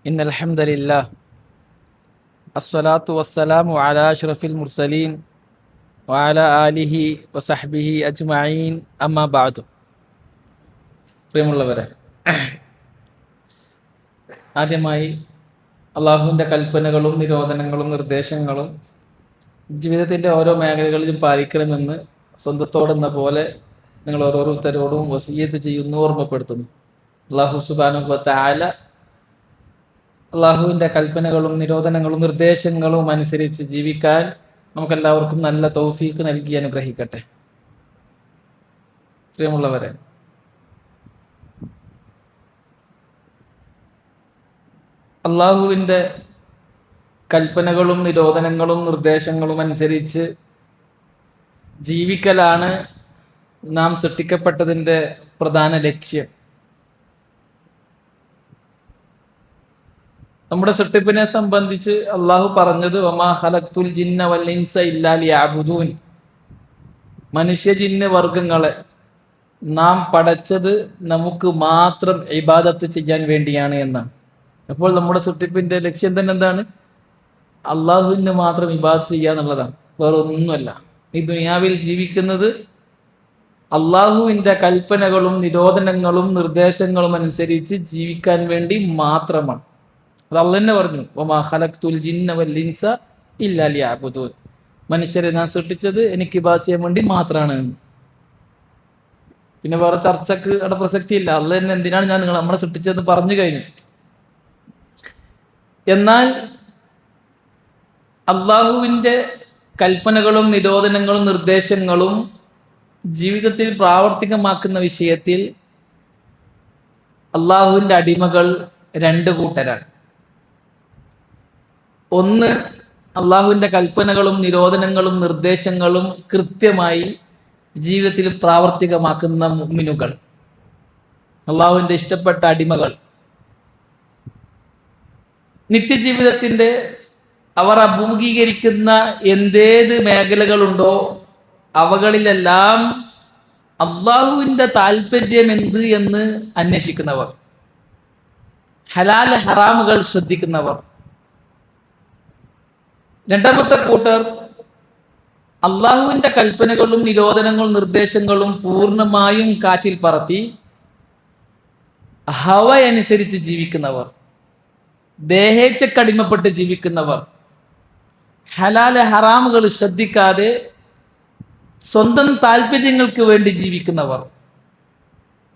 ഇന്നൽ ഹംദലില്ലാഹ് അസ്സലാത്തു വസ്സലാമു അലാ അഷ്റഫിൽ മുർസലീൻ വഅലാ ആലിഹി വസഹ്ബിഹി അജ്മഈൻ അമ്മാ ബഅദു. പ്രിയമുള്ളവരെ, ആദ്യമായി അള്ളാഹുവിൻ്റെ കൽപ്പനകളും നിരോധനങ്ങളും നിർദ്ദേശങ്ങളും ജീവിതത്തിൻ്റെ ഓരോ മേഖലകളിലും പാലിക്കണമെന്ന് സ്വന്തത്തോടെന്ന പോലെ നിങ്ങൾ ഓരോരുത്തരോടും വസിയ്യത്ത് ചെയ്യുന്നു, ഓർമ്മപ്പെടുത്തുന്നു. അള്ളാഹു സുബ്ഹാനഹു വ തആല അള്ളാഹുവിൻ്റെ കൽപ്പനകളും നിരോധനങ്ങളും നിർദ്ദേശങ്ങളും അനുസരിച്ച് ജീവിക്കാൻ നമുക്കെല്ലാവർക്കും നല്ല തൗഫീക്ക് നൽകി അനുഗ്രഹിക്കട്ടെ. പ്രിയമുള്ളവരെ, അള്ളാഹുവിൻ്റെ കൽപ്പനകളും നിരോധനങ്ങളും നിർദ്ദേശങ്ങളും അനുസരിച്ച് ജീവിക്കലാണ് നാം സൃഷ്ടിക്കപ്പെട്ടതിൻ്റെ പ്രധാന ലക്ഷ്യം. നമ്മുടെ സൃഷ്ടിപ്പിനെ സംബന്ധിച്ച് അള്ളാഹു പറഞ്ഞത് വമാ ഖലഖ്തുൽ ജിന്ന വൽ ഇൻസ ഇല്ലാ ലിയഅ്ബുദൂൻ, മനുഷ്യ ജിന്ന് വർഗങ്ങളെ നാം പടച്ചത് നമുക്ക് മാത്രം ഇബാദത്ത് ചെയ്യാൻ വേണ്ടിയാണ് എന്നാണ്. അപ്പോൾ നമ്മുടെ സൃഷ്ടിപ്പിന്റെ ലക്ഷ്യം തന്നെ എന്താണ്? അള്ളാഹുവിന് മാത്രം ഇബാദത്ത് ചെയ്യുക എന്നുള്ളതാണ്, വേറെ ഒന്നുമല്ല. ഈ ദുനിയാവിൽ ജീവിക്കുന്നത് അള്ളാഹുവിൻ്റെ കൽപ്പനകളും നിരോധനങ്ങളും നിർദ്ദേശങ്ങളും അനുസരിച്ച് ജീവിക്കാൻ വേണ്ടി മാത്രമാണ്. അത് അള്ളാഹ് തന്നെ പറഞ്ഞു, വമാ ഖലഖ്തുൽ ജിന്ന വൽ ഇൻസ ഇല്ലാ ലിയഅ്ബുദൂൻ, മനുഷ്യരെ ഞാൻ സൃഷ്ടിച്ചത് എനിക്ക് ഇബാദത്ത് ചെയ്യാൻ വേണ്ടി മാത്രമാണ്. പിന്നെ വേറെ ചർച്ചക്ക് അവിടെ പ്രസക്തിയില്ല. അള്ളാഹ് തന്നെ എന്തിനാണ് ഞാൻ നമ്മളെ സൃഷ്ടിച്ചതെന്ന് പറഞ്ഞു കഴിഞ്ഞു. എന്നാൽ അള്ളാഹുവിൻ്റെ കൽപ്പനകളും നിരോധനങ്ങളും നിർദ്ദേശങ്ങളും ജീവിതത്തിൽ പ്രാവർത്തികമാക്കുന്ന വിഷയത്തിൽ അള്ളാഹുവിൻ്റെ അടിമകൾ രണ്ട് കൂട്ടരാണ്. ഒന്ന്, അള്ളാഹുവിൻ്റെ കൽപ്പനകളും നിരോധനങ്ങളും നിർദ്ദേശങ്ങളും കൃത്യമായി ജീവിതത്തിൽ പ്രാവർത്തികമാക്കുന്ന മുഅ്മിനുകൾ, അള്ളാഹുവിൻ്റെ ഇഷ്ടപ്പെട്ട അടിമകൾ. നിത്യജീവിതത്തിൻ്റെ അവർ അഭിമുഖീകരിക്കുന്ന എന്തേത് മേഖലകളുണ്ടോ അവകളിലെല്ലാം അള്ളാഹുവിൻ്റെ താല്പര്യം എന്ത് എന്ന് അന്വേഷിക്കുന്നവർ, ഹലാൽ ഹറാമുകൾ ശ്രദ്ധിക്കുന്നവർ. രണ്ടാമത്തെ കൂട്ടർ അള്ളാഹുവിൻ്റെ കൽപ്പനകളും നിരോധനങ്ങളും നിർദ്ദേശങ്ങളും പൂർണ്ണമായും കാറ്റിൽ പറത്തി ഹവ അനുസരിച്ച് ജീവിക്കുന്നവർ, ദേഹേച്ഛക്കടിമപ്പെട്ട് ജീവിക്കുന്നവർ, ഹലാല് ഹറാമുകൾ ശ്രദ്ധിക്കാതെ സ്വന്തം താല്പര്യങ്ങൾക്ക് വേണ്ടി ജീവിക്കുന്നവർ.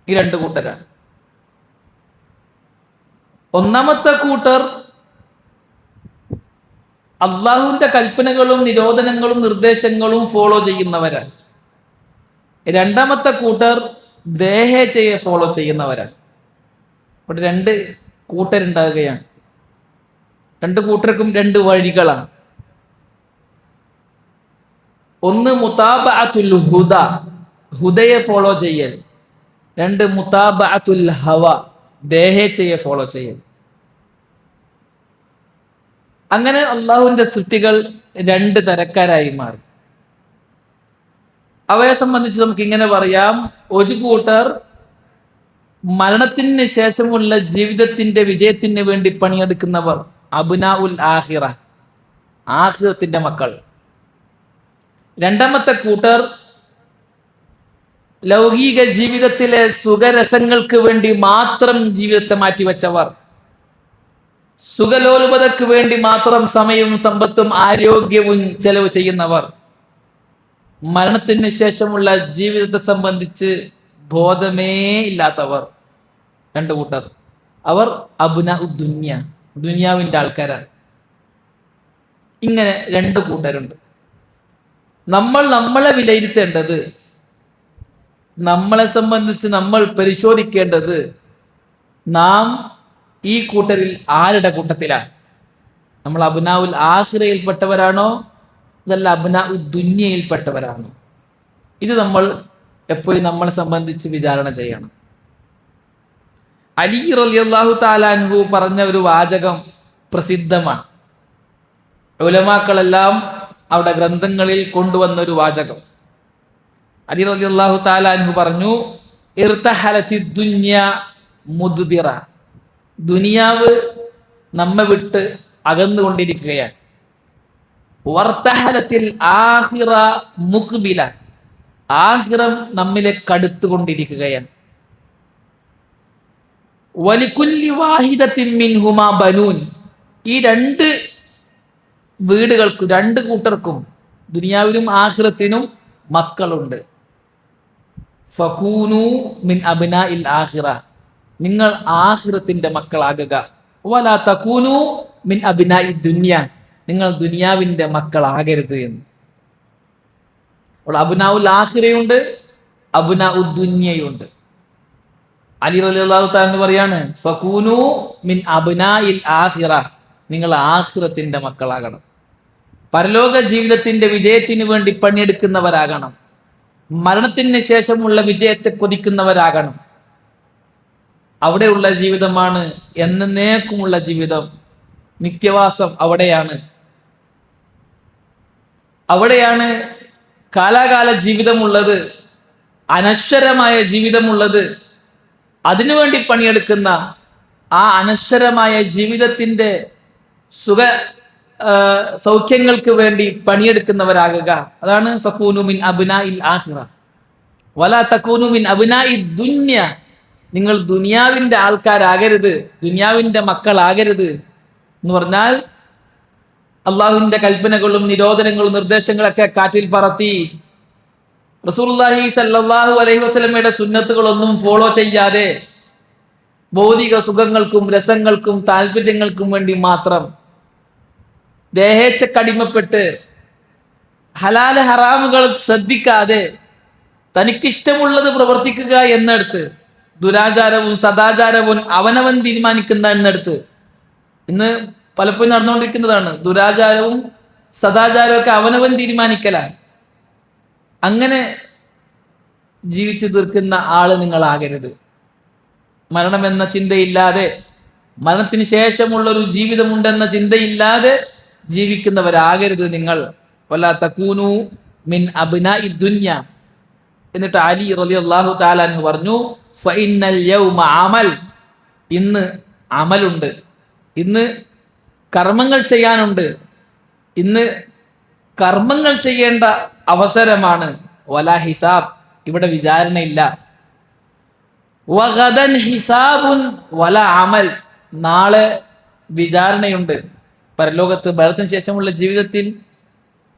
ഈ രണ്ട് കൂട്ടരാണ്. ഒന്നാമത്തെ കൂട്ടർ അള്ളാഹുവിൻ്റെ കൽപ്പനകളും നിരോധനങ്ങളും നിർദ്ദേശങ്ങളും ഫോളോ ചെയ്യുന്നവരാണ്. രണ്ടാമത്തെ കൂട്ടർ ദേഹേച്ഛയെ ഫോളോ ചെയ്യുന്നവരാണ്. ഇവിടെ രണ്ട് കൂട്ടരുണ്ടാകുകയാണ്. രണ്ട് കൂട്ടർക്കും രണ്ട് വഴികളാണ്. ഒന്ന് മുതാബഅത്തുൽ ഹുദ, ഹുദയെ ഫോളോ ചെയ്യൽ. രണ്ട് മുതാബഅത്തുൽ ഹവ, ദേഹേച്ഛയെ ഫോളോ ചെയ്യൽ. അങ്ങനെ അള്ളാഹുവിൻ്റെ സൃഷ്ടികൾ രണ്ട് തരക്കാരായി മാറി. അവയെ സംബന്ധിച്ച് നമുക്ക് ഇങ്ങനെ പറയാം, ഒരു കൂട്ടർ മരണത്തിന് ശേഷമുള്ള ജീവിതത്തിന്റെ വിജയത്തിന് വേണ്ടി പണിയെടുക്കുന്നവർ, അബ്നാഉൽ ആഖിറ, ആഖിറത്തിന്റെ മക്കൾ. രണ്ടാമത്തെ കൂട്ടർ ലൗകിക ജീവിതത്തിലെ സുഖരസങ്ങൾക്ക് വേണ്ടി മാത്രം ജീവിതത്തെ മാറ്റിവെച്ചവർ, സുഖലോലുപതയ്ക്ക് വേണ്ടി മാത്രം സമയവും സമ്പത്തും ആരോഗ്യവും ചെലവ് ചെയ്യുന്നവർ, മരണത്തിന് ശേഷമുള്ള ജീവിതത്തെ സംബന്ധിച്ച് ബോധമേ ഇല്ലാത്തവർ. രണ്ടു കൂട്ടർ. അവർ അബ്നാഉ ദുനിയ, ദുനിയാവിൻ്റെ ആൾക്കാരാണ്. ഇങ്ങനെ രണ്ട് കൂട്ടരുണ്ട്. നമ്മളെ വിലയിരുത്തേണ്ടത്, നമ്മളെ സംബന്ധിച്ച് നമ്മൾ പരിശോധിക്കേണ്ടത്, നാം ഈ കൂട്ടരിൽ ആരുടെ കൂട്ടത്തിലാണ്? നമ്മൾ അബ്നാഉൽ ആഖിറയിൽപ്പെട്ടവരാണോ അതല്ല അബ്നാഉ ദുനിയയിൽപ്പെട്ടവരാണോ? ഇത് നമ്മൾ എപ്പോഴും നമ്മളെ സംബന്ധിച്ച് വിചാരണ ചെയ്യണം. അലി റളിയല്ലാഹു തആല അൻഹു പറഞ്ഞ ഒരു വാചകം പ്രസിദ്ധമാണ്. ഉലമാക്കളെല്ലാം അവിടെ ഗ്രന്ഥങ്ങളിൽ കൊണ്ടുവന്ന ഒരു വാചകം. അലി റളിയല്ലാഹു തആല അൻഹു പറഞ്ഞു, ഇർതഹലത്തി ദുനിയ മുദ്ബിറ, ദുനിയാവ് നമ്മെ വിട്ട് അകന്നുകൊണ്ടിരിക്കുകയാണ്. വർത്തഹലത്തിൽ ആഖിറ മുഖ്ബില, ആഖിറം നമ്മിലേക്ക് അടുത്തുകൊണ്ടിരിക്കുകയാണ്. വലികുല്ലി വാഹിദത്തിൻ മിൻഹുമാ ബനൂൻ, ഈ രണ്ട് വീടുകൾക്കും രണ്ട് കൂട്ടർക്കും ദുനിയാവിലും ആഖിറത്തിനും മക്കളുണ്ട്. ഫകൂനു മിൻ അബ്നാഇൽ ആഖിറ, നിങ്ങൾ ആഖിറത്തിന്റെ മക്കളാകുക. വലാ തകൂനു മിൻ അബ്നാഇ ദുനിയ, നിങ്ങൾ ദുനിയാവിന്റെ മക്കളാകരുത് എന്ന്. അപ്പോൾ അബ്നാഉൽ ആഖിറയുണ്ട്, അബ്നാഉ ദുനിയയുണ്ട്. അലി റളിയല്ലാഹു തആല പറയാണ് ഫകൂനു മിൻ അബ്നാഇൽ ആഖിറ, നിങ്ങൾ ആഖിറത്തിന്റെ മക്കളാകണം. പരലോക ജീവിതത്തിന്റെ വിജയത്തിന് വേണ്ടി പണിയെടുക്കുന്നവരാകണം. മരണത്തിന് ശേഷമുള്ള വിജയത്തെ കൊതിക്കുന്നവരാകണം. അവിടെയുള്ള ജീവിതമാണ് എന്നേക്കുമുള്ള ജീവിതം. നിത്യവാസം അവിടെയാണ്. അവിടെയാണ് കാലാകാല ജീവിതമുള്ളത്, അനശ്വരമായ ജീവിതമുള്ളത്. അതിനുവേണ്ടി പണിയെടുക്കുന്ന ആ അനശ്വരമായ ജീവിതത്തിന്റെ സൗഖ്യങ്ങൾക്ക് വേണ്ടി പണിയെടുക്കുന്നവരാകുക. അതാണ് ഫകൂനു മിൻ അബ്നാഇൽ ആഖിറ വലാ തകൂനു മിൻ അബ്നാഇ ദുനിയ, നിങ്ങൾ ദുനിയാവിന്റെ ആൾക്കാരാകരുത്, ദുനിയാവിന്റെ മക്കളാകരുത് എന്ന് പറഞ്ഞാൽ അള്ളാഹുവിന്റെ കൽപ്പനകളും നിരോധനങ്ങളും നിർദ്ദേശങ്ങളൊക്കെ കാറ്റിൽ പറത്തി റസൂലുള്ളാഹി സ്വല്ലല്ലാഹു അലൈഹി വസല്ലമയുടെ സുന്നത്തുകളൊന്നും ഫോളോ ചെയ്യാതെ ഭൗതിക സുഖങ്ങൾക്കും രസങ്ങൾക്കും താല്പര്യങ്ങൾക്കും വേണ്ടി മാത്രം ദേഹേച്ഛക്കടിമപ്പെട്ട് ഹലാല് ഹറാമുകൾ ശ്രദ്ധിക്കാതെ തനിക്കിഷ്ടമുള്ളത് പ്രവർത്തിക്കുക എന്നിടത്ത്, ദുരാചാരവും സദാചാരവും അവനവൻ തീരുമാനിക്കുന്ന എന്നിടത്ത്, ഇന്ന് പലപ്പോഴും നടന്നുകൊണ്ടിരിക്കുന്നതാണ്. ദുരാചാരവും സദാചാരവും ഒക്കെ അവനവൻ തീരുമാനിക്കലാണ്. അങ്ങനെ ജീവിച്ചു തീർക്കുന്ന ആള് നിങ്ങളാകരുത്. മരണമെന്ന ചിന്തയില്ലാതെ, മരണത്തിന് ശേഷമുള്ളൊരു ജീവിതമുണ്ടെന്ന ചിന്തയില്ലാതെ ജീവിക്കുന്നവരാകരുത് നിങ്ങൾ. വലാ തകൂനു മിൻ അബ്നാഇ ദുനിയ. എന്നിട്ട് അലി റളിയല്ലാഹു തആല അൻഹു പറഞ്ഞു ഫഇന്നൽ യൗമ അമൽ, ഇന്ന് അമലുണ്ട്, ഇന്ന് കർമ്മങ്ങൾ ചെയ്യാനുണ്ട്, ഇന്ന് കർമ്മങ്ങൾ ചെയ്യേണ്ട അവസരമാണ്. വലാ ഹിസാബ്, ഇവിടെ വിചാരണയില്ല. വഗദൻ ഹിസാബുൻ വലാ അമൽ, നാളെ വിചാരണയുണ്ട്. പരലോകത്ത് മരണത്തിന് ശേഷമുള്ള ജീവിതത്തിൽ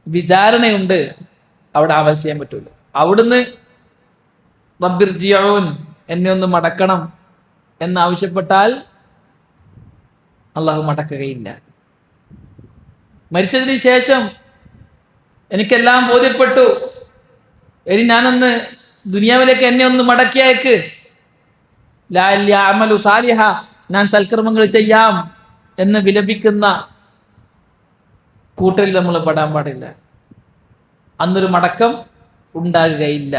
വിചാരണയുണ്ട്. അവിടെ അമൽ ചെയ്യാൻ പറ്റൂല. അവിടുന്ന് റബ്ബിർജിഊൻ, എന്നെ ഒന്ന് മടക്കണം എന്നാവശ്യപ്പെട്ടാൽ അള്ളാഹു മടക്കുകയില്ല. മരിച്ചതിന് ശേഷം എനിക്കെല്ലാം ബോധ്യപ്പെട്ടു, ഇനി ഞാനൊന്ന് ദുനിയാവിലേക്ക് എന്നെ ഒന്ന് മടക്കിയേക്ക്, ലഅല്ലി അഅമലു സാലിഹ, ഞാൻ സൽക്കർമ്മങ്ങൾ ചെയ്യാം എന്ന് വിലപിക്കുന്ന കൂട്ടരിൽ നമ്മൾ പെടാൻ പാടില്ല. അന്നൊരു മടക്കം ഉണ്ടാകുകയില്ല.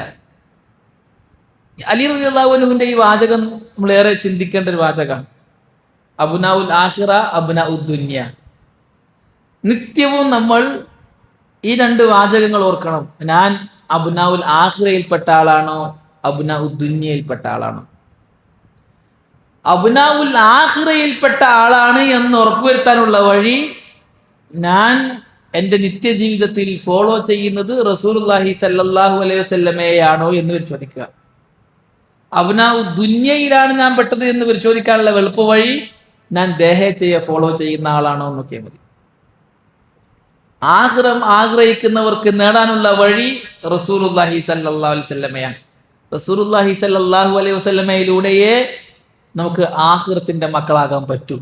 അലി റളിയല്ലാഹു അൻഹുവിന്റെ ഈ വാചകം നമ്മളേറെ ചിന്തിക്കേണ്ട ഒരു വാചകമാണ്. അബ്നാഉൽ ആഖിറ അബ്നാഉ ദുനിയ. നിത്യവും നമ്മൾ ഈ രണ്ട് വാചകങ്ങൾ ഓർക്കണം. ഞാൻ അബ്നാഉൽ ആഖിറയിൽപ്പെട്ട ആളാണോ അബ്നാഉ ദുനിയയിൽപ്പെട്ട ആളാണോ? അബ്നാഉൽ ആഖിറയിൽപ്പെട്ട ആളാണ് എന്ന് ഉറപ്പുവരുത്താനുള്ള വഴി ഞാൻ എൻ്റെ നിത്യജീവിതത്തിൽ ഫോളോ ചെയ്യുന്നത് റസൂലുള്ളാഹി സ്വല്ലല്ലാഹു അലൈഹി വസല്ലമയെയാണോ എന്ന് പരിശോധിക്കുക. അബ്നാഉ ദുനിയയിലാണ് ഞാൻ പെട്ടത് എന്ന് പരിശോധിക്കാനുള്ള എളുപ്പ വഴി ഞാൻ ദേഹേച്ഛയെ ഫോളോ ചെയ്യുന്ന ആളാണോ എന്ന് നോക്കിയാൽ മതി. ആഖിറം ആഗ്രഹിക്കുന്നവർക്ക് നേടാനുള്ള വഴി റസൂലുള്ളാഹി സ്വല്ലല്ലാഹു അലൈഹി വസല്ലമയാണ്. റസൂലുള്ളാഹി സ്വല്ലല്ലാഹു അലൈഹി വസല്ലമയിലൂടെയേ നമുക്ക് ആഖിറത്തിന്റെ മക്കളാകാൻ പറ്റൂ.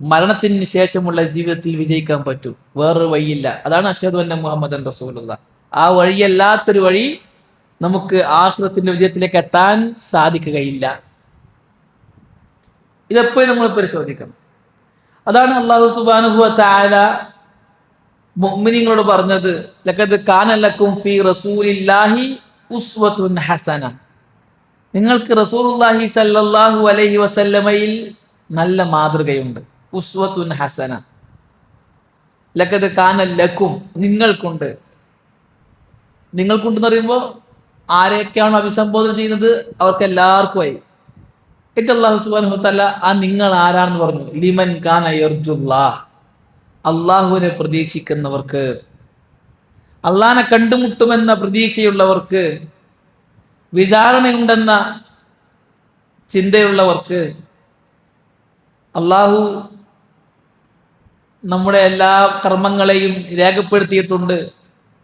മരണത്തിന് ശേഷമുള്ള ജീവിതത്തിൽ വിജയിക്കാൻ പറ്റൂ. വേറൊരു വഴിയില്ല. അതാണ് അഷ്ഹദു അന്ന മുഹമ്മദൻ റസൂലുള്ളാഹ്. ആ വഴിയല്ലാത്തൊരു വഴി നമുക്ക് ആഖിറത്തിന്റെ വിജയത്തിലേക്ക് എത്താൻ സാധിക്കുകയില്ല. ഇതെപ്പോഴും നമ്മൾ പരിശോധിക്കണം. അതാണ് അല്ലാഹു സുബ്ഹാനഹു വ തആല മുഅ്മിനീങ്ങളോട് പറഞ്ഞത്, ലഖദ് കാന ലക്കും ഫീ റസൂലില്ലാഹി ഉസ്വത്തുൻ ഹസന, നിങ്ങൾക്ക് റസൂലുള്ളാഹി സ്വല്ലല്ലാഹു അലൈഹി വസല്ലമയിൽ നല്ല മാതൃകയുണ്ട്. ഉസ്വത്തുൻ ഹസന, ലഖദ് കാന ലക്കും, നിങ്ങൾക്കുണ്ട്. നിങ്ങൾക്കുണ്ടെന്ന് പറയുമ്പോൾ ആരെയൊക്കെയാണ് അഭിസംബോധന ചെയ്യുന്നത്? അവർക്ക് എല്ലാവർക്കുമായി. എന്നിട്ട് അല്ലാഹു സുബ്ഹാനഹു വ തആല ആ നിങ്ങൾ ആരാണെന്ന് പറഞ്ഞു. ലിമൻ കാന യർജുല്ലാഹ്, അള്ളാഹുവിനെ പ്രതീക്ഷിക്കുന്നവർക്ക്, അള്ളാഹിനെ കണ്ടുമുട്ടുമെന്ന പ്രതീക്ഷയുള്ളവർക്ക്, വിചാരണയുണ്ടെന്ന ചിന്തയുള്ളവർക്ക്. അള്ളാഹു നമ്മുടെ എല്ലാ കർമ്മങ്ങളെയും രേഖപ്പെടുത്തിയിട്ടുണ്ട്.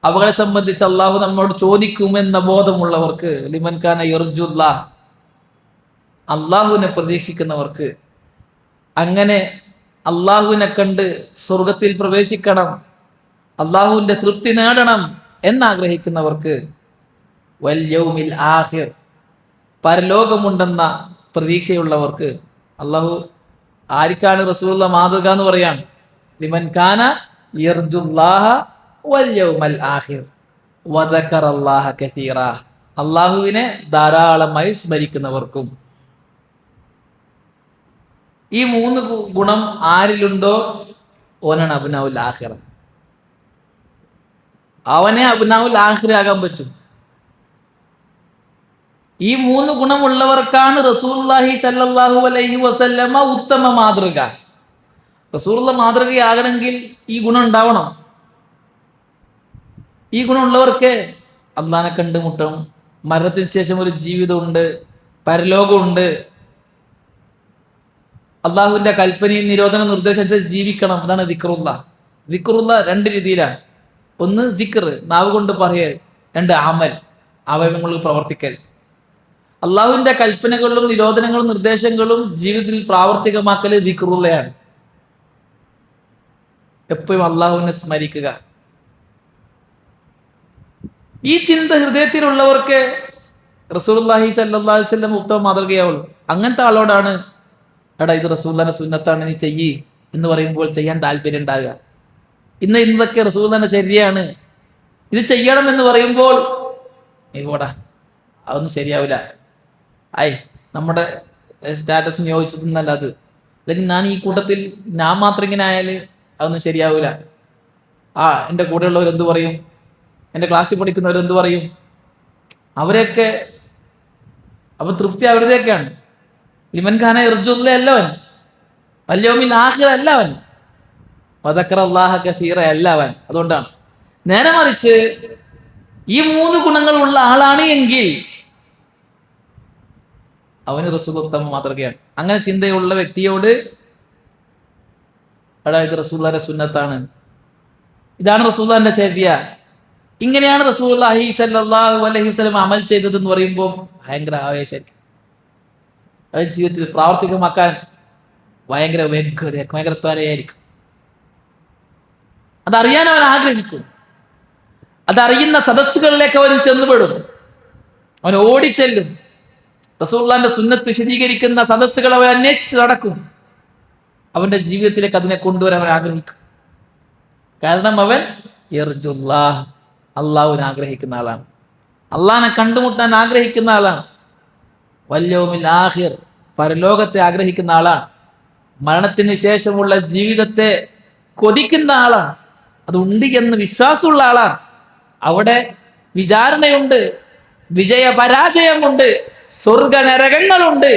അവകളെ സംബന്ധിച്ച് അള്ളാഹു നമ്മോട് ചോദിക്കുമെന്ന ബോധമുള്ളവർക്ക്. ലിമൻ കാന യർജുല്ലാഹ്, അള്ളാഹുവിനെ പ്രതീക്ഷിക്കുന്നവർക്ക്. അങ്ങനെ അള്ളാഹുവിനെ കണ്ട് സ്വർഗത്തിൽ പ്രവേശിക്കണം, അള്ളാഹുവിൻ്റെ തൃപ്തി നേടണം എന്നാഗ്രഹിക്കുന്നവർക്ക്. വൽ യൗമിൽ ആഖിർ, പരലോകമുണ്ടെന്ന പ്രതീക്ഷയുള്ളവർക്ക്. അള്ളാഹു ആർക്കാണ് റസൂലുള്ള മാതൃക എന്ന് പറയാണ്? ലിമൻ കാന യർജുല്ലാഹ വൽ യൗമൽ ആഖിർ വദക്കറല്ലാഹ കസീറ, അള്ളാഹുവിനെ ധാരാളമായി സ്മരിക്കുന്നവർക്കും. ഈ മൂന്ന് ഗുണം ആരിലുണ്ടോ ഓനാണ് അബ്നാഉൽ ആഖിറ. അവനെ അബ്നാഉൽ ആഖിറ ആകാൻ പറ്റും. ഈ മൂന്ന് ഗുണമുള്ളവർക്കാണ് റസൂലുള്ളാഹി സ്വല്ലല്ലാഹു അലൈഹി വസല്ലമ ഉത്തമ മാതൃക. റസൂലുള്ള മാതൃകയാകണമെങ്കിൽ ഈ ഗുണം ഉണ്ടാവണം. ഈ ഗുണമുള്ളവർക്ക് അള്ളാഹിനെ കണ്ടുമുട്ടണം, മരണത്തിന് ശേഷം ഒരു ജീവിതമുണ്ട്, പരലോകമുണ്ട്, അള്ളാഹുവിന്റെ കൽപ്പനയും നിരോധന നിർദ്ദേശം ജീവിക്കണം. അതാണ് ദിക്റുള്ള. ദിക്റുള്ള രണ്ട് രീതിയിലാണ്. ഒന്ന് ദിക്ർ, നാവ് കൊണ്ട് പറയൽ. രണ്ട് അമൽ, അവയവങ്ങളിൽ പ്രവർത്തിക്കൽ. അള്ളാഹുവിന്റെ കൽപ്പനകളും നിരോധനങ്ങളും നിർദ്ദേശങ്ങളും ജീവിതത്തിൽ പ്രാവർത്തികമാക്കൽ ദിക്റുള്ളയാണ്. എപ്പോഴും അള്ളാഹുവിനെ സ്മരിക്കുക. ഈ ചിന്ത ഹൃദയത്തിലുള്ളവർക്ക് റസൂലുള്ളാഹി സ്വല്ലല്ലാഹു അലൈഹി വസല്ലം ഉത്തമ മാതൃകയാവുള്ളൂ. അങ്ങനത്തെ ആളോടാണ് എടാ ഇത് റസൂലുള്ളാഹിന്റെ സുന്നത്താണ്, നീ ചെയ്യ് എന്ന് പറയുമ്പോൾ ചെയ്യാൻ താല്പര്യം ഉണ്ടാകുക. ഇന്നതൊക്കെ റസൂലുള്ളാഹിന്റെ ചര്യയാണ്, ഇത് ചെയ്യണം എന്ന് പറയുമ്പോൾ പോടാ അതൊന്നും ശരിയാവില്ല, നമ്മുടെ സ്റ്റാറ്റസിന് യോജിച്ചതൊന്നല്ല അത്, അല്ലെങ്കിൽ ഞാൻ ഈ കൂട്ടത്തിൽ ഞാൻ മാത്രം ഇങ്ങനെ ആയാൽ അതൊന്നും ശരിയാവില്ല. എൻ്റെ കൂടെയുള്ളവരെന്ത് പറയും, എൻ്റെ ക്ലാസ്സിൽ പഠിക്കുന്നവരെന്ത് പറയും, അവരെയൊക്കെ അപ്പൊ തൃപ്തി അവരുടെയൊക്കെയാണ്. ലിമൻ ഖാന ഇർജുല്ല അല്ലവൻ, വല്യൗമിൽ ആഖിറ അല്ലവൻ, വദക്കറല്ലാഹ കസീറ അല്ലവൻ. അതുകൊണ്ടാണ്. നേരെ മറിച്ച് ഈ മൂന്ന് ഗുണങ്ങളുള്ള ആളാണ് എങ്കിൽ അവന് റസൂൽ ഉത്തമ മാതൃകയാണ്. അങ്ങനെ ചിന്തയുള്ള വ്യക്തിയോട് ഇത് റസൂലുള്ളാഹിന്റെ സുന്നത്താണ്, ഇതാണ് റസൂലുള്ളാഹിന്റെ ചര്യ, ഇങ്ങനെയാണ് റസൂലുള്ളാഹി സ്വല്ലല്ലാഹു അലൈഹി വസല്ലം അമൽ ചെയ്തതെന്ന് പറയുമ്പോൾ ഭയങ്കര ആവേശമായിരിക്കും. അത് ജീവിതത്തിൽ പ്രാവർത്തികമാക്കാൻ ഭയങ്കര ഭയങ്കര ത്വരയായിരിക്കും. അതറിയാൻ അവൻ ആഗ്രഹിക്കും. അതറിയുന്ന സദസ്സുകളിലേക്ക് അവൻ ചെന്നുപെടും, അവൻ ഓടിച്ചെല്ലും. റസൂലുള്ളാഹിന്റെ സുന്നത്ത് വിശദീകരിക്കുന്ന സദസ്സുകൾ അവൻ അന്വേഷിച്ച് നടക്കും. അവന്റെ ജീവിതത്തിലേക്ക് അതിനെ കൊണ്ടുവരാൻ അവൻ ആഗ്രഹിക്കും. കാരണം അവൻ യർജുല്ലാഹ്, അള്ളാഹുവിനെ ആഗ്രഹിക്കുന്ന ആളാണ്, അള്ളാഹിനെ കണ്ടുമുട്ടാൻ ആഗ്രഹിക്കുന്ന ആളാണ്. വല്യൗമിൽ ആഖിർ, പരലോകത്തെ ആഗ്രഹിക്കുന്ന ആളാണ്. മരണത്തിന് ശേഷമുള്ള ജീവിതത്തെ കൊതിക്കുന്ന ആളാണ്. അതുണ്ട് എന്ന് വിശ്വാസമുള്ള ആളാണ്. അവിടെ വിചാരണയുണ്ട്, വിജയ പരാജയമുണ്ട്, സ്വർഗ നരകങ്ങളുണ്ട്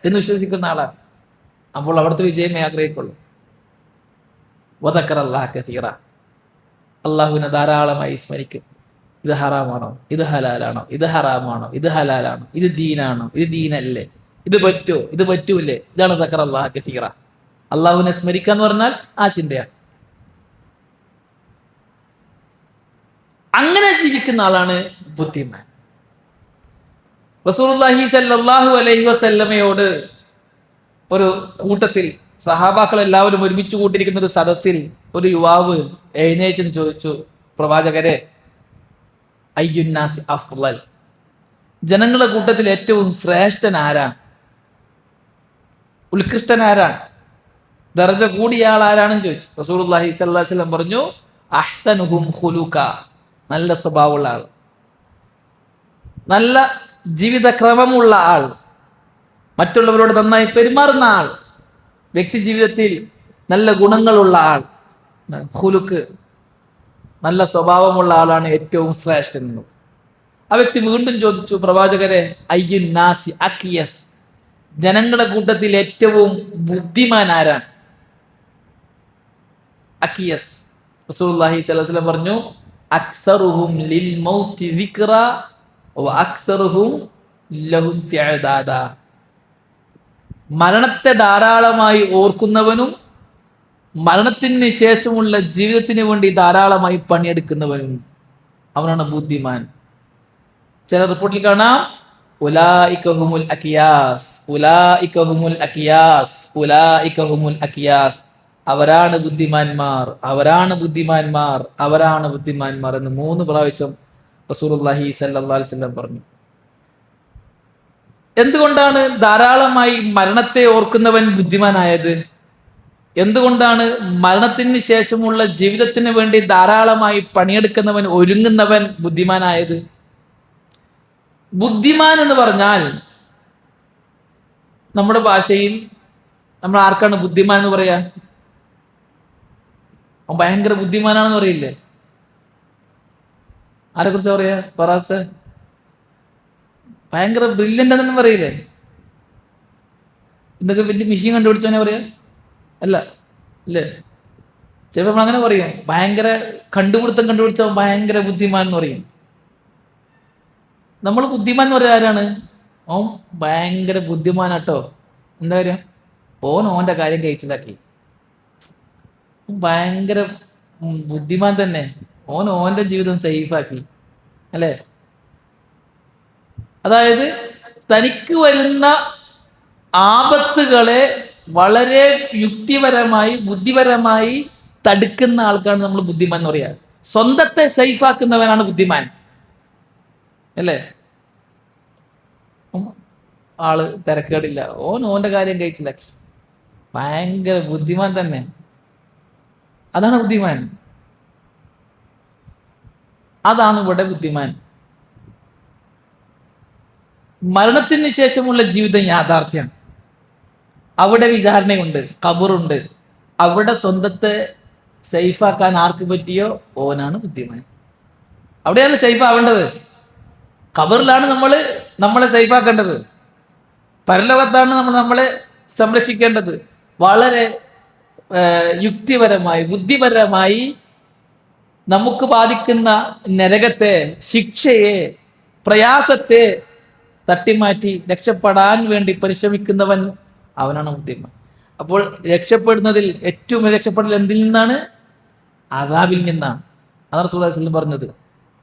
എന്ന് വിശ്വസിക്കുന്ന ആളാണ്. അപ്പോൾ അവിടുത്തെ വിജയമേ ആഗ്രഹിക്കുള്ളൂ. വദക്കറല്ലാഹ കസീറ, അള്ളാഹുവിനെ ധാരാളമായി സ്മരിക്കും. ഇത് ഹറാമാണോ, ഇത് ഹലാലാണോ, ഇത് ഹറാമാണോ, ഇത് ഹലാലാണോ, ഇത് ദീനാണോ, ഇത് ദീനല്ലേ, ഇത് പറ്റോ, ഇത് പറ്റൂല്ലേ. ഇതാണ് ദക്കറല്ലാഹ കസീറ. അള്ളാഹുവിനെ സ്മരിക്കുക എന്ന് പറഞ്ഞാൽ ആ ചിന്തയാണ്. അങ്ങനെ ജീവിക്കുന്ന ആളാണ് ബുദ്ധിമാൻ. റസൂലുള്ളാഹി സ്വല്ലല്ലാഹു അലൈഹി വസല്ലമയോട് ഒരു കൂട്ടത്തിൽ സഹാബാക്കൾ എല്ലാവരും ഒരുമിച്ച് കൂട്ടിയിരിക്കുന്ന ഒരു സദസ്സിൽ ഒരു യുവാവ് എഴുന്നേറ്റ് ചോദിച്ചു, പ്രവാചകരെ, അയ്യുന്നാസി അഫ്ളൽ, ജനങ്ങളുടെ കൂട്ടത്തിൽ ഏറ്റവും ശ്രേഷ്ഠൻ ആരാണ്, ഉത്കൃഷ്ടൻ ആരാണ്, ദർജ കൂടിയ ആൾ ആരാണെന്ന് ചോദിച്ചു. റസൂലുള്ളാഹി സ്വല്ലല്ലാഹു അലൈഹി വസല്ലം പറഞ്ഞു, അഹ്സനുഹും ഖുലുഖ, നല്ല സ്വഭാവമുള്ള ആൾ, നല്ല ജീവിതക്രമമുള്ള ആൾ, മറ്റുള്ളവരോട് നന്നായി പെരുമാറുന്ന ആൾ, വ്യക്തി ജീവിതത്തിൽ നല്ല ഗുണങ്ങളുള്ള ആൾ, ഖുലുഖ്, നല്ല സ്വഭാവമുള്ള ആളാണ് ഏറ്റവും ശ്രേഷ്ഠൻ എന്നും. ആ വ്യക്തി വീണ്ടും ചോദിച്ചു, പ്രവാചകരെ, അയ്യുൻ നാസി അക്യസ്, ജനങ്ങളുടെ കൂട്ടത്തിൽ ഏറ്റവും ബുദ്ധിമാൻ ആരാണ്? അക്കിയസ്. റസൂലുള്ളാഹി സ്വല്ലല്ലാഹു അലൈഹി വസല്ലം പറഞ്ഞു, അക്സറുഹും ലിൽ മൗതി ദിക്റ വ അക്സറുഹും ലഹു ഇസ്തിഅദാദ. മരണത്തെ ധാരാളമായി ഓർക്കുന്നവനും മരണത്തിന് ശേഷമുള്ള ജീവിതത്തിന് വേണ്ടി ധാരാളമായി പണിയെടുക്കുന്നവനും അവനാണ് ബുദ്ധിമാൻ. ചില റിപ്പോർട്ടിൽ കാണാം, ഉലൈക ഹുമുൽ അകിയാസ്, ഉലൈക ഹുമുൽ അകിയാസ്, ഉലൈക ഹുമുൽ അകിയാസ്. അവരാണ് ബുദ്ധിമാന്മാർ, അവരാണ് ബുദ്ധിമാന്മാർ, അവരാണ് ബുദ്ധിമാന്മാർ എന്ന് 3 പ്രാവശ്യം റസൂലുള്ളാഹി സ്വല്ലല്ലാഹു അലൈഹി വസല്ലം പറഞ്ഞു. എന്തുകൊണ്ടാണ് ധാരാളമായി മരണത്തെ ഓർക്കുന്നവൻ ബുദ്ധിമാനായത്? എന്തുകൊണ്ടാണ് മരണത്തിന് ശേഷമുള്ള ജീവിതത്തിന് വേണ്ടി ധാരാളമായി പണിയെടുക്കുന്നവൻ, ഒരുങ്ങുന്നവൻ ബുദ്ധിമാനായത്? ബുദ്ധിമാൻ എന്ന് പറഞ്ഞാൽ നമ്മുടെ ഭാഷയിൽ നമ്മൾ ആർക്കാണ് ബുദ്ധിമാൻ എന്ന് പറയാ? അവൻ ഭയങ്കര ബുദ്ധിമാനാണെന്ന് പറയില്ലേ? ആരെ കുറിച്ച് പറയാ? ഫറാസ് ഭയങ്കര ബ്രില്യൻ്റ് എന്നൊന്നും പറയില്ലേ? എന്തൊക്കെ വലിയ മെഷീൻ കണ്ടുപിടിച്ചവനെ പറയാ? അല്ല ഇല്ലേ? ചിലപ്പോൾ നമ്മൾ അങ്ങനെ പറയും, ഭയങ്കര കണ്ടുപിടിച്ചവൻ ഭയങ്കര ബുദ്ധിമാൻ എന്ന് പറയും. നമ്മൾ ബുദ്ധിമാൻ എന്ന് പറയാൻ ആരാണ്? ഓൻ ഭയങ്കര ബുദ്ധിമാനാട്ടോ. എന്താ കാര്യം? ഓൻ്റെ കാര്യം കഴിച്ചതാക്കി. ഭയങ്കര ബുദ്ധിമാൻ തന്നെ. ഓൻ്റെ ജീവിതം സേഫാക്കി അല്ലേ? അതായത് തനിക്ക് വരുന്ന ആപത്തുകളെ വളരെ യുക്തിപരമായി ബുദ്ധിപരമായി തടുക്കുന്ന ആൾക്കാണ് നമ്മൾ ബുദ്ധിമാൻ എന്ന് പറയുക. സ്വന്തത്തെ സേഫാക്കുന്നവനാണ് ബുദ്ധിമാൻ അല്ലേ? ആള് തിരക്കേടില്ല, ഓൻ്റെ കാര്യം കഴിച്ചില്ലാക്കി. ഭയങ്കര ബുദ്ധിമാൻ തന്നെ. അതാണ് ബുദ്ധിമാൻ. അതാണ് ഇവിടെ ബുദ്ധിമാൻ. മരണത്തിന് ശേഷമുള്ള ജീവിതം യാഥാർത്ഥ്യം. അവിടെ വിചാരണയുണ്ട്, ഖബറുണ്ട്. അവിടെ സ്വന്തത്തെ സേഫാക്കാൻ ആർക്ക് പറ്റിയോ ഓനാണ് ബുദ്ധിമാൻ. അവിടെയാണ് സേഫ് ആവേണ്ടത്. ഖബറിലാണ് നമ്മളെ സേഫാക്കേണ്ടത്. പരലോകത്താണ് നമ്മളെ സംരക്ഷിക്കേണ്ടത്. വളരെ യുക്തിപരമായി ബുദ്ധിപരമായി നമുക്ക് ബാധിക്കുന്ന നരകത്തെ, ശിക്ഷയെ, പ്രയാസത്തെ തട്ടിമാറ്റി രക്ഷപ്പെടാൻ വേണ്ടി പരിശ്രമിക്കുന്നവൻ അവനാണ് ബുദ്ധിമാൻ. അപ്പോൾ രക്ഷപ്പെടുന്നതിൽ ഏറ്റവും രക്ഷപ്പെടൽ എന്തിൽ നിന്നാണ്? അദാബിൽ നിന്നാണ്. അതാണ് റസൂലുള്ളാഹി സ്വല്ലല്ലാഹു അലൈഹി വസല്ലം പറഞ്ഞത്.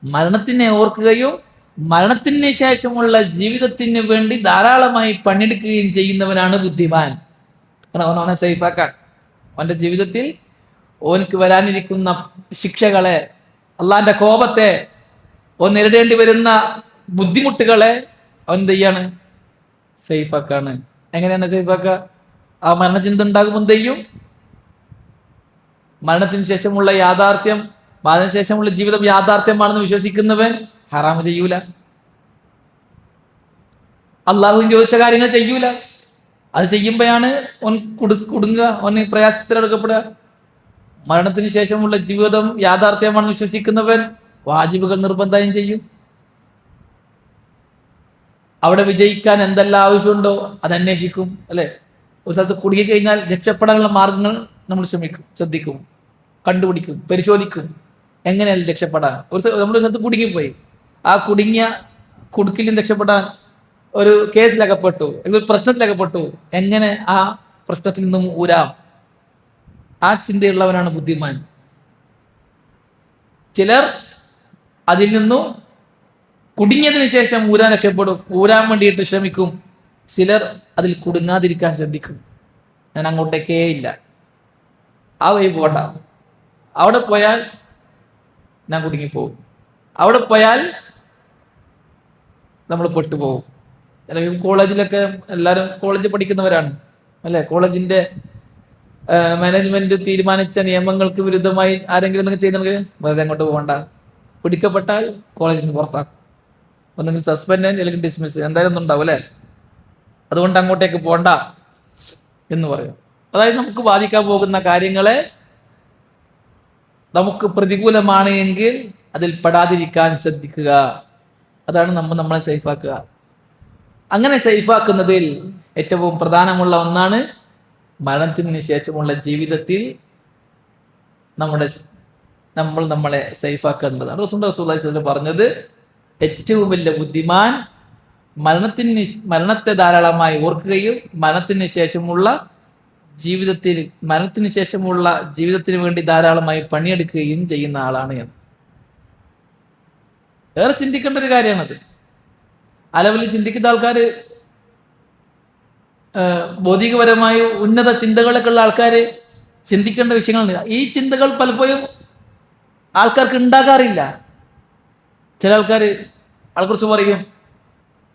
മരണത്തിനെ ഓർക്കുകയും മരണത്തിന് ശേഷമുള്ള ജീവിതത്തിന് വേണ്ടി ധാരാളമായി പണിയെടുക്കുകയും ചെയ്യുന്നവനാണ് ബുദ്ധിമാൻ. കാരണം അവനെ സേഫാക്കാൻ, അവൻ്റെ ജീവിതത്തിൽ ഓനക്ക് വരാനിരിക്കുന്ന ശിക്ഷകളെ, അള്ളാന്റെ കോപത്തെ, ഓൻ നേരിടേണ്ടി വരുന്ന ബുദ്ധിമുട്ടുകളെ അവൻ എന്ത് ചെയ്യാണ്? സേഫാക്കാണ്. എങ്ങനെയാണ് സേഫാക്കുക? ആ മരണചിന്ത ഉണ്ടാകുമ്പോൾ എന്ത് ചെയ്യും? മരണത്തിന് ശേഷമുള്ള യാഥാർത്ഥ്യം, മരണശേഷമുള്ള ജീവിതം യാഥാർത്ഥ്യമാണെന്ന് വിശ്വസിക്കുന്നവൻ ഹറാമ് ചെയ്യൂല, അള്ളാഹുവിൻ ചോദിച്ച കാര്യങ്ങൾ ചെയ്യൂല. അത് ചെയ്യുമ്പോഴാണ് ഓൻ കുടുങ്ങുക, ഓന് പ്രയാസത്തിലെടുക്കപ്പെടുക. മരണത്തിന് ശേഷമുള്ള ജീവിതം യാഥാർത്ഥ്യമാണെന്ന് വിശ്വസിക്കുന്നവൻ വാജിബുകൾ നിർബന്ധം ചെയ്യും. അവിടെ വിജയിക്കാൻ എന്തെല്ലാം ആവശ്യമുണ്ടോ അത് അന്വേഷിക്കും അല്ലെ? ഒരു സ്ഥലത്ത് കുടുങ്ങി കഴിഞ്ഞാൽ രക്ഷപ്പെടാനുള്ള മാർഗങ്ങൾ നമ്മൾ ശ്രദ്ധിക്കും, കണ്ടുപിടിക്കും, പരിശോധിക്കും. എങ്ങനെയല്ല രക്ഷപ്പെടാൻ? നമ്മളൊരു സ്ഥലത്ത് കുടുങ്ങിപ്പോയി, ആ കുടുങ്ങിയ കുടുക്കിൽ നിന്ന് രക്ഷപ്പെടാൻ ഒരു കേസിലകപ്പെട്ടു, ഒരു പ്രശ്നത്തിലകപ്പെട്ടു, എങ്ങനെ ആ പ്രശ്നത്തിൽ നിന്നും ഊരാം? ആ ചിന്തയുള്ളവനാണ് ബുദ്ധിമാൻ. ചിലർ അതിൽ നിന്നും കുടുങ്ങിയതിനു ശേഷം ഊരാൻ രക്ഷപ്പെടും, ഊരാൻ വേണ്ടിയിട്ട് ശ്രമിക്കും. ചിലർ അതിൽ കുടുങ്ങാതിരിക്കാൻ ശ്രദ്ധിക്കും. ഞാൻ അങ്ങോട്ടേക്കേ ഇല്ല, ആ വഴി പോകണ്ട, അവിടെ പോയാൽ ഞാൻ കുടുങ്ങിപ്പോകും, അവിടെ പോയാൽ നമ്മൾ പെട്ടുപോകും. അല്ലെങ്കിൽ കോളേജിലൊക്കെ എല്ലാവരും കോളേജിൽ പഠിക്കുന്നവരാണ് അല്ലെ? കോളേജിന്റെ മാനേജ്മെന്റ് തീരുമാനിച്ച നിയമങ്ങൾക്ക് വിരുദ്ധമായി ആരെങ്കിലും എന്തെങ്കിലും ചെയ്യുന്നെങ്കിൽ വെറുതെ അങ്ങോട്ട് പോകണ്ട. പിടിക്കപ്പെട്ടാൽ കോളേജിൽ നിന്ന് പുറത്താക്കും, ഒന്നെങ്കിൽ സസ്പെൻഡ് അല്ലെങ്കിൽ ഡിസ്മിസ്, എന്തായാലും ഒന്നും ഉണ്ടാവും അല്ലേ? അതുകൊണ്ട് അങ്ങോട്ടേക്ക് പോണ്ട എന്ന് പറയും. അതായത് നമുക്ക് ബാധിക്കാൻ പോകുന്ന കാര്യങ്ങളെ നമുക്ക് പ്രതികൂലമാണ് എങ്കിൽ അതിൽ പെടാതിരിക്കാൻ ശ്രദ്ധിക്കുക. അതാണ് നമ്മളെ സേഫാക്കുക. അങ്ങനെ സേഫാക്കുന്നതിൽ ഏറ്റവും പ്രധാനമുള്ള ഒന്നാണ് മരണത്തിന് ശേഷമുള്ള ജീവിതത്തിൽ നമ്മളെ സേഫാക്കേണ്ടതാണ്. റസൂലുള്ളാഹി പറഞ്ഞത് ഏറ്റവും വലിയ ബുദ്ധിമാൻ മരണത്തെ ധാരാളമായി ഓർക്കുകയും മരണത്തിന് ശേഷമുള്ള ജീവിതത്തിന് വേണ്ടി ധാരാളമായി പണിയെടുക്കുകയും ചെയ്യുന്ന ആളാണ് എന്ന്. ഏറെ ചിന്തിക്കേണ്ട ഒരു കാര്യമാണത്. അലവിൽ ചിന്തിക്കുന്ന ആൾക്കാർ, ഭൗതികപരമായ ഉന്നത ചിന്തകളൊക്കെ ഉള്ള ആൾക്കാർ ചിന്തിക്കേണ്ട വിഷയങ്ങളുണ്ട്. ഈ ചിന്തകൾ പലപ്പോഴും ആൾക്കാർക്ക് ഉണ്ടാകാറില്ല. ചില ആൾക്കാർ ആളെക്കുറിച്ച് പറയും,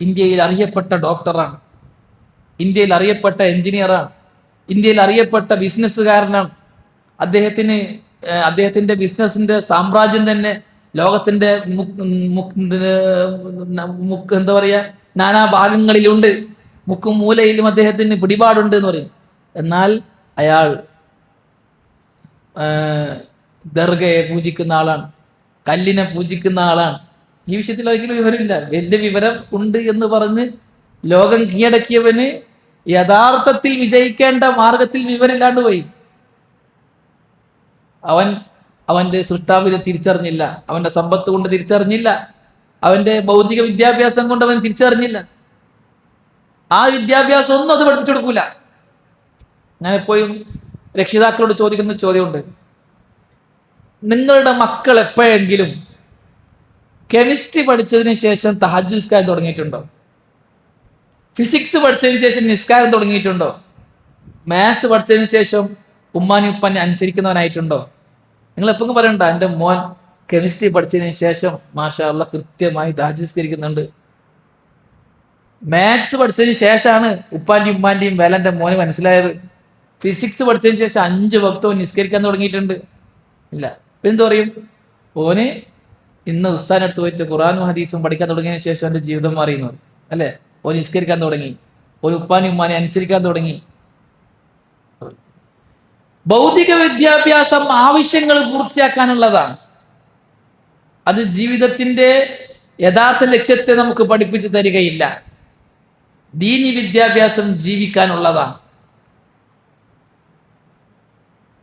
ഇന്ത്യയിൽ അറിയപ്പെട്ട ഡോക്ടറാണ്, ഇന്ത്യയിൽ അറിയപ്പെട്ട എഞ്ചിനീയറാണ്, ഇന്ത്യയിൽ അറിയപ്പെട്ട ബിസിനസ്സുകാരനാണ്, അദ്ദേഹത്തിൻ്റെ ബിസിനസിന്റെ സാമ്രാജ്യം തന്നെ ലോകത്തിന്റെ എന്താ പറയുക നാനാ ഭാഗങ്ങളിലുണ്ട്, മുക്കും മൂലയിലും അദ്ദേഹത്തിന് പിടിപാടുണ്ട് എന്ന് പറയും. എന്നാൽ അയാൾ ദർഗയെ പൂജിക്കുന്ന ആളാണ്, കല്ലിനെ പൂജിക്കുന്ന ആളാണ്. ഈ വിഷയത്തിൽ ഒരിക്കലും വിവരമില്ല. വലിയ വിവരം ഉണ്ട് എന്ന് പറഞ്ഞ് ലോകം കീഴടക്കിയവന് യഥാർത്ഥത്തിൽ വിജയിക്കേണ്ട മാർഗത്തിൽ വിവരമില്ലാണ്ട് പോയി. അവന്റെ സൃഷ്ടാവിനെ തിരിച്ചറിഞ്ഞില്ല, അവന്റെ സമ്പത്ത് കൊണ്ട് തിരിച്ചറിഞ്ഞില്ല, അവന്റെ ഭൗതിക വിദ്യാഭ്യാസം കൊണ്ട് അവൻ തിരിച്ചറിഞ്ഞില്ല. ആ വിദ്യാഭ്യാസം ഒന്നും അത് പഠിപ്പിച്ചു കൊടുക്കൂല. ഞാൻ എപ്പോഴും രക്ഷിതാക്കളോട് ചോദിക്കുന്ന ചോദ്യമുണ്ട്, നിങ്ങളുടെ മക്കൾ എപ്പോഴെങ്കിലും കെമിസ്ട്രി പഠിച്ചതിന് ശേഷം തഹജ്ജുദ് നിസ്കാരം തുടങ്ങിയിട്ടുണ്ടോ? ഫിസിക്സ് പഠിച്ചതിന് ശേഷം നിസ്കാരം തുടങ്ങിയിട്ടുണ്ടോ? മാത്സ് പഠിച്ചതിന് ശേഷം ഉമ്മാനി ഉപ്പാനെ അനുസരിക്കുന്നവനായിട്ടുണ്ടോ? നിങ്ങൾ എപ്പോഴും പറയണ്ട, എൻ്റെ മോൻ കെമിസ്ട്രി പഠിച്ചതിന് ശേഷം മാഷാ അല്ലാഹ് കൃത്യമായി തഹജ്ജുദ് നിസ്കരിക്കുന്നുണ്ട്. മാത്സ് പഠിച്ചതിന് ശേഷമാണ് ഉപ്പാന്റെയും ഉമ്മാന്റെയും വില എൻ്റെ മോന് മനസ്സിലായത്. ഫിസിക്സ് പഠിച്ചതിന് ശേഷം 5 വക്തവും നിസ്കരിക്കാൻ തുടങ്ങിയിട്ടുണ്ട്. ഇല്ല, പിന്നെന്ത് പറയും? ഓന് ഇന്ന് ഉസ്താദിനടുത്ത് പോയിട്ട് ഖുർആനും ഹദീസും പഠിക്കാൻ തുടങ്ങിയതിന് ശേഷം എൻ്റെ ജീവിതം മാറിയെന്ന് പറയും, അല്ലേ? ഓൻ നിസ്കരിക്കാൻ തുടങ്ങി, ഓൻ ഉപ്പാനും ഉമ്മാനെ അനുസരിക്കാൻ തുടങ്ങി. ഭൗതിക വിദ്യാഭ്യാസം ആവശ്യങ്ങൾ പൂർത്തിയാക്കാനുള്ളതാണ്. അത് ജീവിതത്തിന്റെ യഥാർത്ഥ ലക്ഷ്യത്തെ നമുക്ക് പഠിപ്പിച്ചു തരികയില്ല. ദീനി വിദ്യാഭ്യാസം ജീവിക്കാനുള്ളതാണ്.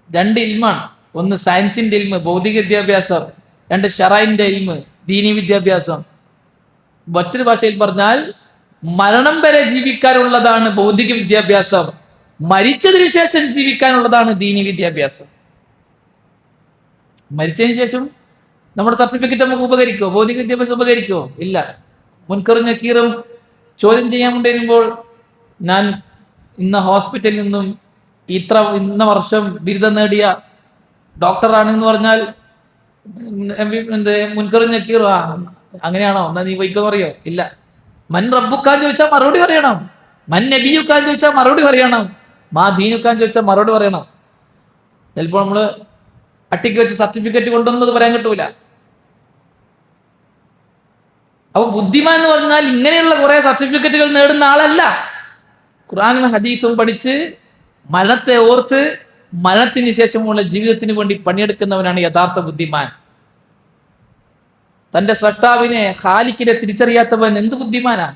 2 ഇൽമാണ്. ഒന്ന് സയൻസിന്റെ ഇൽമ്, ഭൗതിക വിദ്യാഭ്യാസം. 2 ഷറൈന്റെ ഇൽമ്, ദീനി വിദ്യാഭ്യാസം. മറ്റൊരു ഭാഷയിൽ പറഞ്ഞാൽ മരണം വരെ ജീവിക്കാനുള്ളതാണ് ഭൗതിക വിദ്യാഭ്യാസം, മരിച്ചതിന് ശേഷം ജീവിക്കാനുള്ളതാണ് ദീനി വിദ്യാഭ്യാസം. മരിച്ചതിന് ശേഷം നമ്മുടെ സർട്ടിഫിക്കറ്റ് നമുക്ക് ഉപകരിക്കുമോ? ഭൗതിക വിദ്യാഭ്യാസം ഉപകരിക്കുമോ? ഇല്ല. മുൻകറും നക്കീറും ചോദ്യം ചെയ്യാൻ കൊണ്ടുവരുമ്പോൾ, ഞാൻ ഇന്ന ഹോസ്പിറ്റലിൽ നിന്നും ഇന്ന വർഷം ബിരുദം നേടിയ ഡോക്ടറാണെന്ന് പറഞ്ഞാൽ മുൻകറും നക്കീറും അങ്ങനെയാണോ, എന്നാ നീ പോയിക്കോന്ന് പറയോ? ഇല്ല. മൻ റബ്ബുക്കാൻ ചോദിച്ചാൽ മറുപടി പറയണം, മൻ നബിയുക്കാൻ ചോദിച്ചാൽ മറുപടി പറയണം, മാ ദീനുക്കാൻ ചോദിച്ചാൽ മറുപടി പറയണം. ചിലപ്പോൾ നമ്മള് അട്ടിക്ക് വെച്ച് സർട്ടിഫിക്കറ്റ് കൊണ്ടുവന്നത് പറയാൻ കിട്ടൂല. അപ്പൊ ബുദ്ധിമാൻ എന്ന് പറഞ്ഞാൽ ഇങ്ങനെയുള്ള കുറെ സർട്ടിഫിക്കറ്റുകൾ നേടുന്ന ആളല്ല. ഖുർആനും ഹദീസും പഠിച്ച് മരണത്തെ ഓർത്ത് മരണത്തിന് ശേഷമുള്ള ജീവിതത്തിന് വേണ്ടി പണിയെടുക്കുന്നവനാണ് യഥാർത്ഥ ബുദ്ധിമാൻ. തന്റെ സൃഷ്ടാവിനെ ഖാലിക്കിനെ തിരിച്ചറിയാത്തവൻ എന്ത് ബുദ്ധിമാനാ?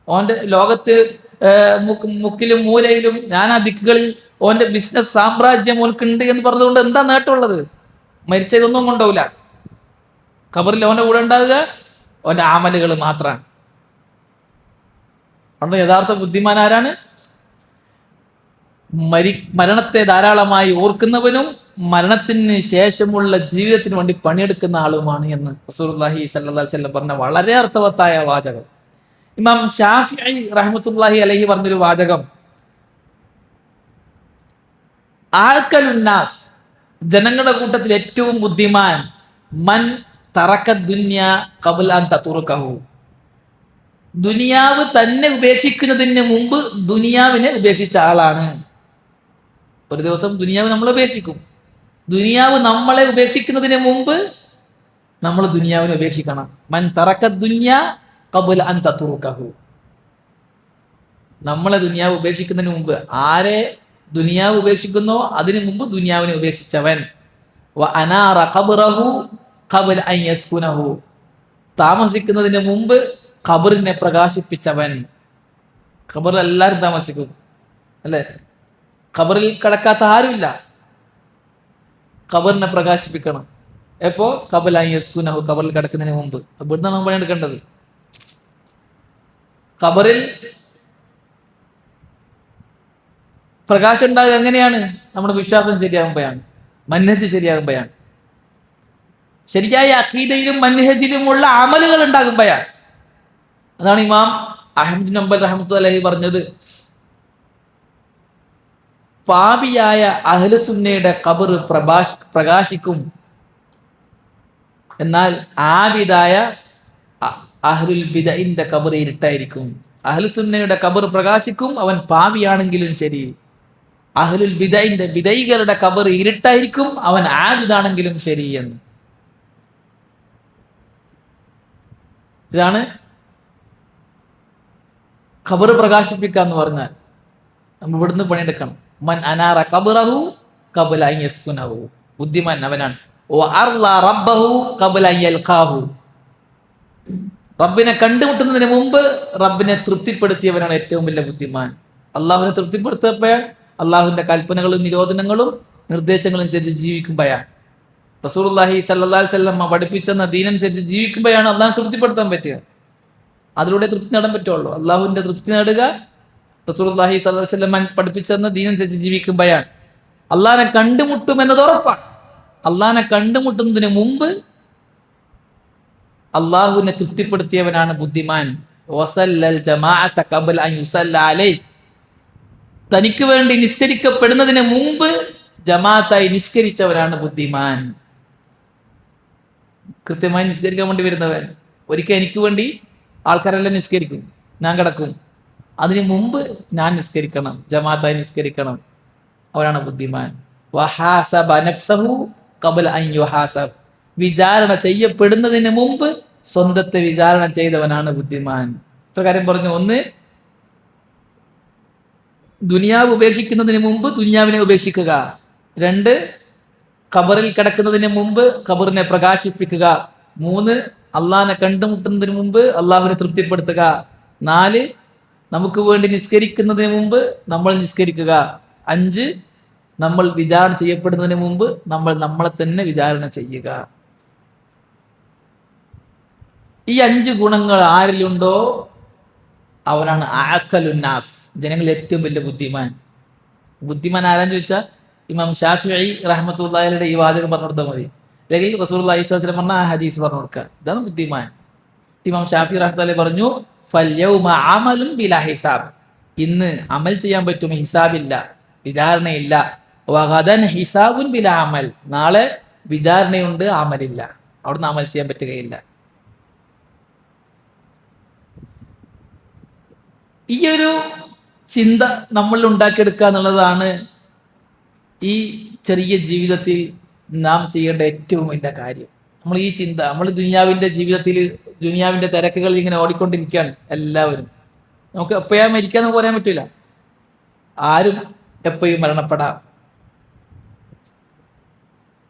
ഓന്റെ ലോകത്ത് മുക്കിലും മൂലയിലും നാനാ ദിക്കുകളിൽ ഓന്റെ ബിസിനസ് സാമ്രാജ്യം ഓൻക്കുണ്ട് എന്ന് പറഞ്ഞതുകൊണ്ട് എന്താ നേട്ടമുള്ളത്? മരിച്ചതൊന്നും കൊണ്ടാവില്ല. ഖബറിൽ ഓന്റെ കൂടെ ഉണ്ടാവുക ഓന്റെ ആമലുകൾ മാത്രമാണ്. അതുകൊണ്ട് യഥാർത്ഥ ബുദ്ധിമാൻ ആരാണ്? മരണത്തെ ധാരാളമായി ഓർക്കുന്നവനും മരണത്തിന് ശേഷമുള്ള ജീവിതത്തിന് വേണ്ടി പണിയെടുക്കുന്ന ആളുമാണ് എന്ന് റസൂലുള്ളാഹി സ്വല്ലല്ലാഹി അലൈഹി വസല്ലം പറഞ്ഞ വളരെ അർത്ഥവത്തായ വാചകം. ഇമാം ഷാഫിഈ റഹ്മത്തുള്ളാഹി അലൈഹി പറഞ്ഞൊരു വാചകം, ആഖലുന്നാസ്, ജനങ്ങളുടെ കൂട്ടത്തിൽ ഏറ്റവും ബുദ്ധിമാൻ, മൻ തറക ദുനിയ ഖബ്ല അൻ തതുറകഹു, ദുനിയാവ് തന്നെ ഉപേക്ഷിക്കുന്നതിന് മുമ്പ് ദുനിയാവിനെ ഉപേക്ഷിച്ച ആളാണ്. ഒരു ദിവസം ദുനിയാവ് നമ്മളെ ഉപേക്ഷിക്കും. ദുനിയാവ് നമ്മളെ ഉപേക്ഷിക്കുന്നതിന് മുമ്പ് നമ്മൾ ദുനിയാവിനെ ഉപേക്ഷിക്കണം. മൻ തറക ദുനിയ ഖബ്ല അൻ തതുറകഹു, നമ്മളെ ദുനിയാവ് ഉപേക്ഷിക്കുന്നതിന് മുമ്പ്, ആരെ ദുനിയാവ് ഉപേക്ഷിക്കുന്നോ അതിനു മുമ്പ് ദുനിയാവിനെ ഉപേക്ഷിച്ചവൻ. വ അനാറ ഖബ്റഹു ഖബ്ല അൻ യസ്കുനഹു, താമസിക്കുന്നതിന് മുമ്പ് ഖബറിനെ പ്രകാശിപ്പിച്ചവൻ. ഖബറിൽ എല്ലാവരും താമസിക്കും അല്ലേ? ഖബറിൽ കിടക്കാത്ത ആരുമില്ല. ഖബറിനെ പ്രകാശിപ്പിക്കണം. എപ്പോ? ഖബല യസ്കുനഹു, ഖബറിൽ കിടക്കുന്നതിന് മുമ്പ്. ഇവിടുന്ന് നമ്മൾ പണിയെടുക്കേണ്ടത്. ഖബറിൽ പ്രകാശം ഉണ്ടാകുക എങ്ങനെയാണ്? നമ്മുടെ വിശ്വാസം ശരിയാകുമ്പോഴാണ്, മൻഹജ് ശരിയാകുമ്പോഴാണ്, ശരിയായ അഖീദയിലും മൻഹജിലുമുള്ള അമലുകൾ ഉണ്ടാകുമ്പോഴാണ്. അതാണ് ഇമാം അഹ്മദ് ബിൻ ഹംബൽ റഹ്മത്തുള്ളാഹി പറഞ്ഞത്, പാപിയായ അഹ്ലുസുന്നയുടെ ഖബർ പ്രകാശിക്കും, എന്നാൽ ആബിദായ അഹ്ലുൽ ബിദഇന്റെ ഖബർ ഇരുട്ടായിരിക്കും. അഹ്ലുസുന്നയുടെ ഖബർ പ്രകാശിക്കും, അവൻ പാപിയാണെങ്കിലും ശരി. അഹ്ലുൽ ബിദഇന്റെ ബിദഇകളുടെ ഖബർ ഇരുട്ടായിരിക്കും, അവൻ ആബിദാണെങ്കിലും ശരി എന്ന്. ഇതാണ് ഖബർ പ്രകാശിപ്പിക്കുക എന്ന് പറഞ്ഞാൽ. നമ്മൾ ഇവിടുന്ന് പണിയെടുക്കണം. മൻ അനാറ ഖബറഹു ഖബല അൻ യസ്കുനഹു, ബുദ്ധിമാൻ അവനാണ്. റബ്ബഹു ഖബല അൻ യൽഖാഹു, റബ്ബിനെ കണ്ടുമുട്ടുന്നതിന് മുമ്പ് റബ്ബിനെ തൃപ്തിപ്പെടുത്തിയവനാണ് ഏറ്റവും വലിയ ബുദ്ധിമാൻ. അള്ളാഹുവിനെ തൃപ്തിപ്പെടുത്തപ്പോഴാണ് അള്ളാഹുവിന്റെ കൽപ്പനകളും നിരോധനങ്ങളും നിർദ്ദേശങ്ങളും അനുസരിച്ച് ജീവിക്കുമ്പോഴാണ്, റസൂലുള്ളാഹി സ്വല്ലല്ലാഹി അലൈഹി വസല്ലം പഠിപ്പിച്ചെന്ന ദീനനുസരിച്ച് ജീവിക്കുമ്പോഴാണ് അള്ളാഹെ തൃപ്തിപ്പെടുത്താൻ പറ്റുക. അതിലൂടെ തൃപ്തി നേടാൻ പറ്റുള്ളൂ. അള്ളാഹുവിന്റെ തൃപ്തി നേടുക റസൂലുള്ളാഹി സ്വല്ലല്ലാഹി അലൈഹി വസല്ലം പഠിപ്പിച്ചെന്ന ദീനനുസരിച്ച് ജീവിക്കുമ്പോഴാണ്. അള്ളാഹിനെ കണ്ടുമുട്ടും എന്നത് ഉറപ്പാണ്. അള്ളാഹിനെ കണ്ടുമുട്ടുന്നതിന് മുമ്പ് അള്ളാഹുവിനെ തൃപ്തിപ്പെടുത്തിയവനാണ് ബുദ്ധിമാൻ. തനിക്ക് വേണ്ടി നിസ്കരിക്കപ്പെടുന്നതിന് മുമ്പ് ജമാഅത്തായി നിസ്കരിച്ചവനാണ് ബുദ്ധിമാൻ. കൃത്യമായി നിസ്കരിക്കാൻ വേണ്ടി വരുന്നവൻ. ഒരിക്കൽ എനിക്ക് വേണ്ടി ആൾക്കാരെല്ലാം നിസ്കരിക്കും, ഞാൻ കിടക്കും, അതിനു മുമ്പ് ഞാൻ നിസ്കരിക്കണം, ജമാഅത്തായി നിസ്കരിക്കണം, അവനാണ് ബുദ്ധിമാൻ. വഹാസബ നഫ്സഹു ഖബല അൻ യുഹാസബ്, വിചാരണ ചെയ്യപ്പെടുന്നതിന് മുമ്പ് സ്വന്തത്തെ വിചാരണ ചെയ്തവനാണ് ബുദ്ധിമാൻ. ഇത്ര കാര്യം പറഞ്ഞു. ഒന്ന്, ദുനിയാവ് ഉപേക്ഷിക്കുന്നതിന് മുമ്പ് ദുനിയാവിനെ ഉപേക്ഷിക്കുക. രണ്ട്, ഖബറിൽ കിടക്കുന്നതിന് മുമ്പ് ഖബറിനെ പ്രകാശിപ്പിക്കുക. മൂന്ന്, അള്ളാഹിനെ കണ്ടുമുട്ടുന്നതിന് മുമ്പ് അള്ളാഹുവിനെ തൃപ്തിപ്പെടുത്തുക. നാല്, നമുക്ക് വേണ്ടി നിസ്കരിക്കുന്നതിന് മുമ്പ് നമ്മൾ നിസ്കരിക്കുക. അഞ്ച്, നമ്മൾ വിചാരണ ചെയ്യപ്പെടുന്നതിന് മുമ്പ് നമ്മൾ നമ്മളെ തന്നെ വിചാരണ ചെയ്യുക. ഈ 5 ഗുണങ്ങൾ ആരിലുണ്ടോ അവനാണ് അഅഖലുന്നാസ്, ജനങ്ങളിൽ ഏറ്റവും വലിയ ബുദ്ധിമാൻ. ബുദ്ധിമാൻ ആരാന്ന് ചോദിച്ചാൽ ഇമാം ഷാഫിഈ റഹ്മത്തുള്ളാഹിയുടെ ഈ വാചകം പറഞ്ഞു കൊടുത്താൽ മതി. അല്ലെങ്കിൽ റസൂലുള്ളാഹി സ്വല്ലല്ലാഹി അലൈഹി വസല്ലം പറഞ്ഞ ആ ഹദീസ് പറഞ്ഞു കൊടുക്കുക. ഇതാണ് ബുദ്ധിമാൻ. ഇമാം ഷാഫിഈ റഹ്മത്തുള്ളാഹി പറഞ്ഞു, ഫൽയൗമ അമലുൻ ബിലാ ഹിസാബ്, ഇന്ന് അമൽ ചെയ്യാൻ പറ്റും, ഹിസാബില്ല, വിചാരണയില്ല. വഗദൻ ഹിസാബുൻ ബിലാ അമൽ, നാളെ വിചാരണയുണ്ട്, അമലില്ല, അവിടുന്ന് അമൽ ചെയ്യാൻ പറ്റുകയില്ല. ഈ ഒരു ചിന്ത നമ്മൾ ഉണ്ടാക്കിയെടുക്കുക എന്നുള്ളതാണ് ഈ ചെറിയ ജീവിതത്തിൽ നാം ചെയ്യേണ്ട ഏറ്റവും വലിയ കാര്യം. നമ്മൾ ഈ ചിന്ത, നമ്മൾ ദുനിയാവിൻ്റെ ജീവിതത്തിൽ ദുനിയാവിൻ്റെ തിരക്കുകളിൽ ഇങ്ങനെ ഓടിക്കൊണ്ടിരിക്കുകയാണ് എല്ലാവരും. നമുക്ക് എപ്പോഴാ മരിക്കാൻ നമുക്ക് പറയാൻ പറ്റില്ല. ആരും എപ്പോഴും മരണപ്പെടാം.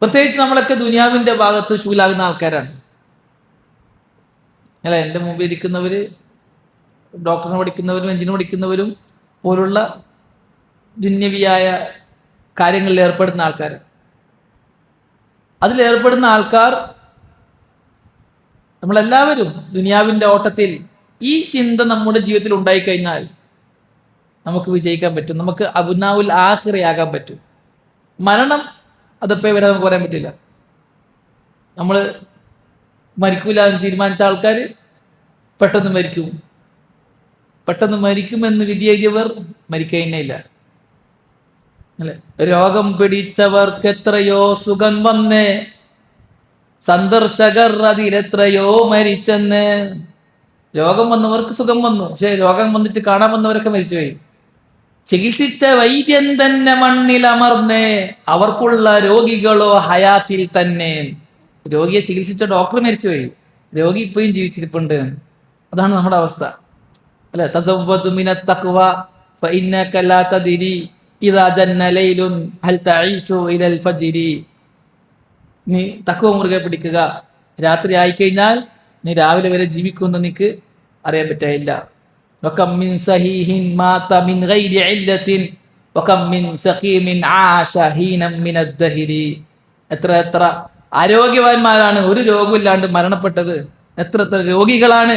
പ്രത്യേകിച്ച് നമ്മളൊക്കെ ദുനിയാവിൻ്റെ ഭാഗത്ത് ശൂലാകുന്ന ആൾക്കാരാണ് അല്ല. എൻ്റെ മുമ്പിൽ ഇരിക്കുന്നവര് ഡോക്ടറിന് പഠിക്കുന്നവരും എഞ്ചിനീയർ പഠിക്കുന്നവരും പോലുള്ള ദുന്യവിയായ കാര്യങ്ങളിൽ ഏർപ്പെടുന്ന ആൾക്കാർ. അതിലേർപ്പെടുന്ന ആൾക്കാർ നമ്മളെല്ലാവരും ദുനിയാവിൻ്റെ ഓട്ടത്തിൽ ഈ ചിന്ത നമ്മുടെ ജീവിതത്തിൽ ഉണ്ടായിക്കഴിഞ്ഞാൽ നമുക്ക് വിജയിക്കാൻ പറ്റും, നമുക്ക് അബ്നാഉൽ ആഖിറയാകാൻ പറ്റും. മരണം അതെപ്പോഴും വരെ നമുക്ക് പറയാൻ പറ്റില്ല. നമ്മൾ മരിക്കൂല എന്ന് തീരുമാനിച്ച ആൾക്കാർ പെട്ടെന്ന് മരിക്കും. പെട്ടെന്ന് മരിക്കുമെന്ന് വിധിയെഴുതിയവർ മരിക്കയില്ല അല്ലെ. രോഗം പിടിച്ചവർക്ക് എത്രയോ സുഖം വന്നേ, സന്ദർശകർ അതിലെത്രയോ മരിച്ചെന്ന്. രോഗം വന്നവർക്ക് സുഖം വന്നു, പക്ഷെ രോഗം വന്നിട്ട് കാണാൻ വന്നവരൊക്കെ മരിച്ചുപോയി. ചികിത്സിച്ച വൈദ്യൻ തന്നെ മണ്ണിലമർന്നേ, അവർക്കുള്ള രോഗികളോ ഹയാത്തിൽ തന്നെ. രോഗിയെ ചികിത്സിച്ച ഡോക്ടർ മരിച്ചുപോയി, രോഗി ഇപ്പോഴും ജീവിച്ചിരിപ്പുണ്ട്. അതാണ് നമ്മുടെ അവസ്ഥ അല്ലെ. തസവ്വദ് മിനത് തഖ്വ ഫഇന്നക ലാ തദ്രി ഇദാ ജന്ന ലൈലുൻ ഹൽ തഈശു ഇലൽ ഫജ്രി. നീ തഖ്വ മുറുകെ പിടിക്കുക, രാത്രി ആയിക്കഴിഞ്ഞാൽ നീ രാവിലെ വരെ ജീവിക്കുമെന്ന് നിനക്ക് അറിയാൻ പറ്റില്ല. വകം മിൻ സഹീഹിൻ മാത മിൻ ഗൈരി ഇല്ലത്തിൻ വകം മിൻ സഖീമിൻ ആശ ഹീനം മിനദ് ദഹരി. എത്ര എത്ര ആരോഗ്യവാന്മാരാണ് ഒരു രോഗമില്ലാണ്ട് മരണപ്പെട്ടത്. എത്ര എത്ര രോഗികളാണ്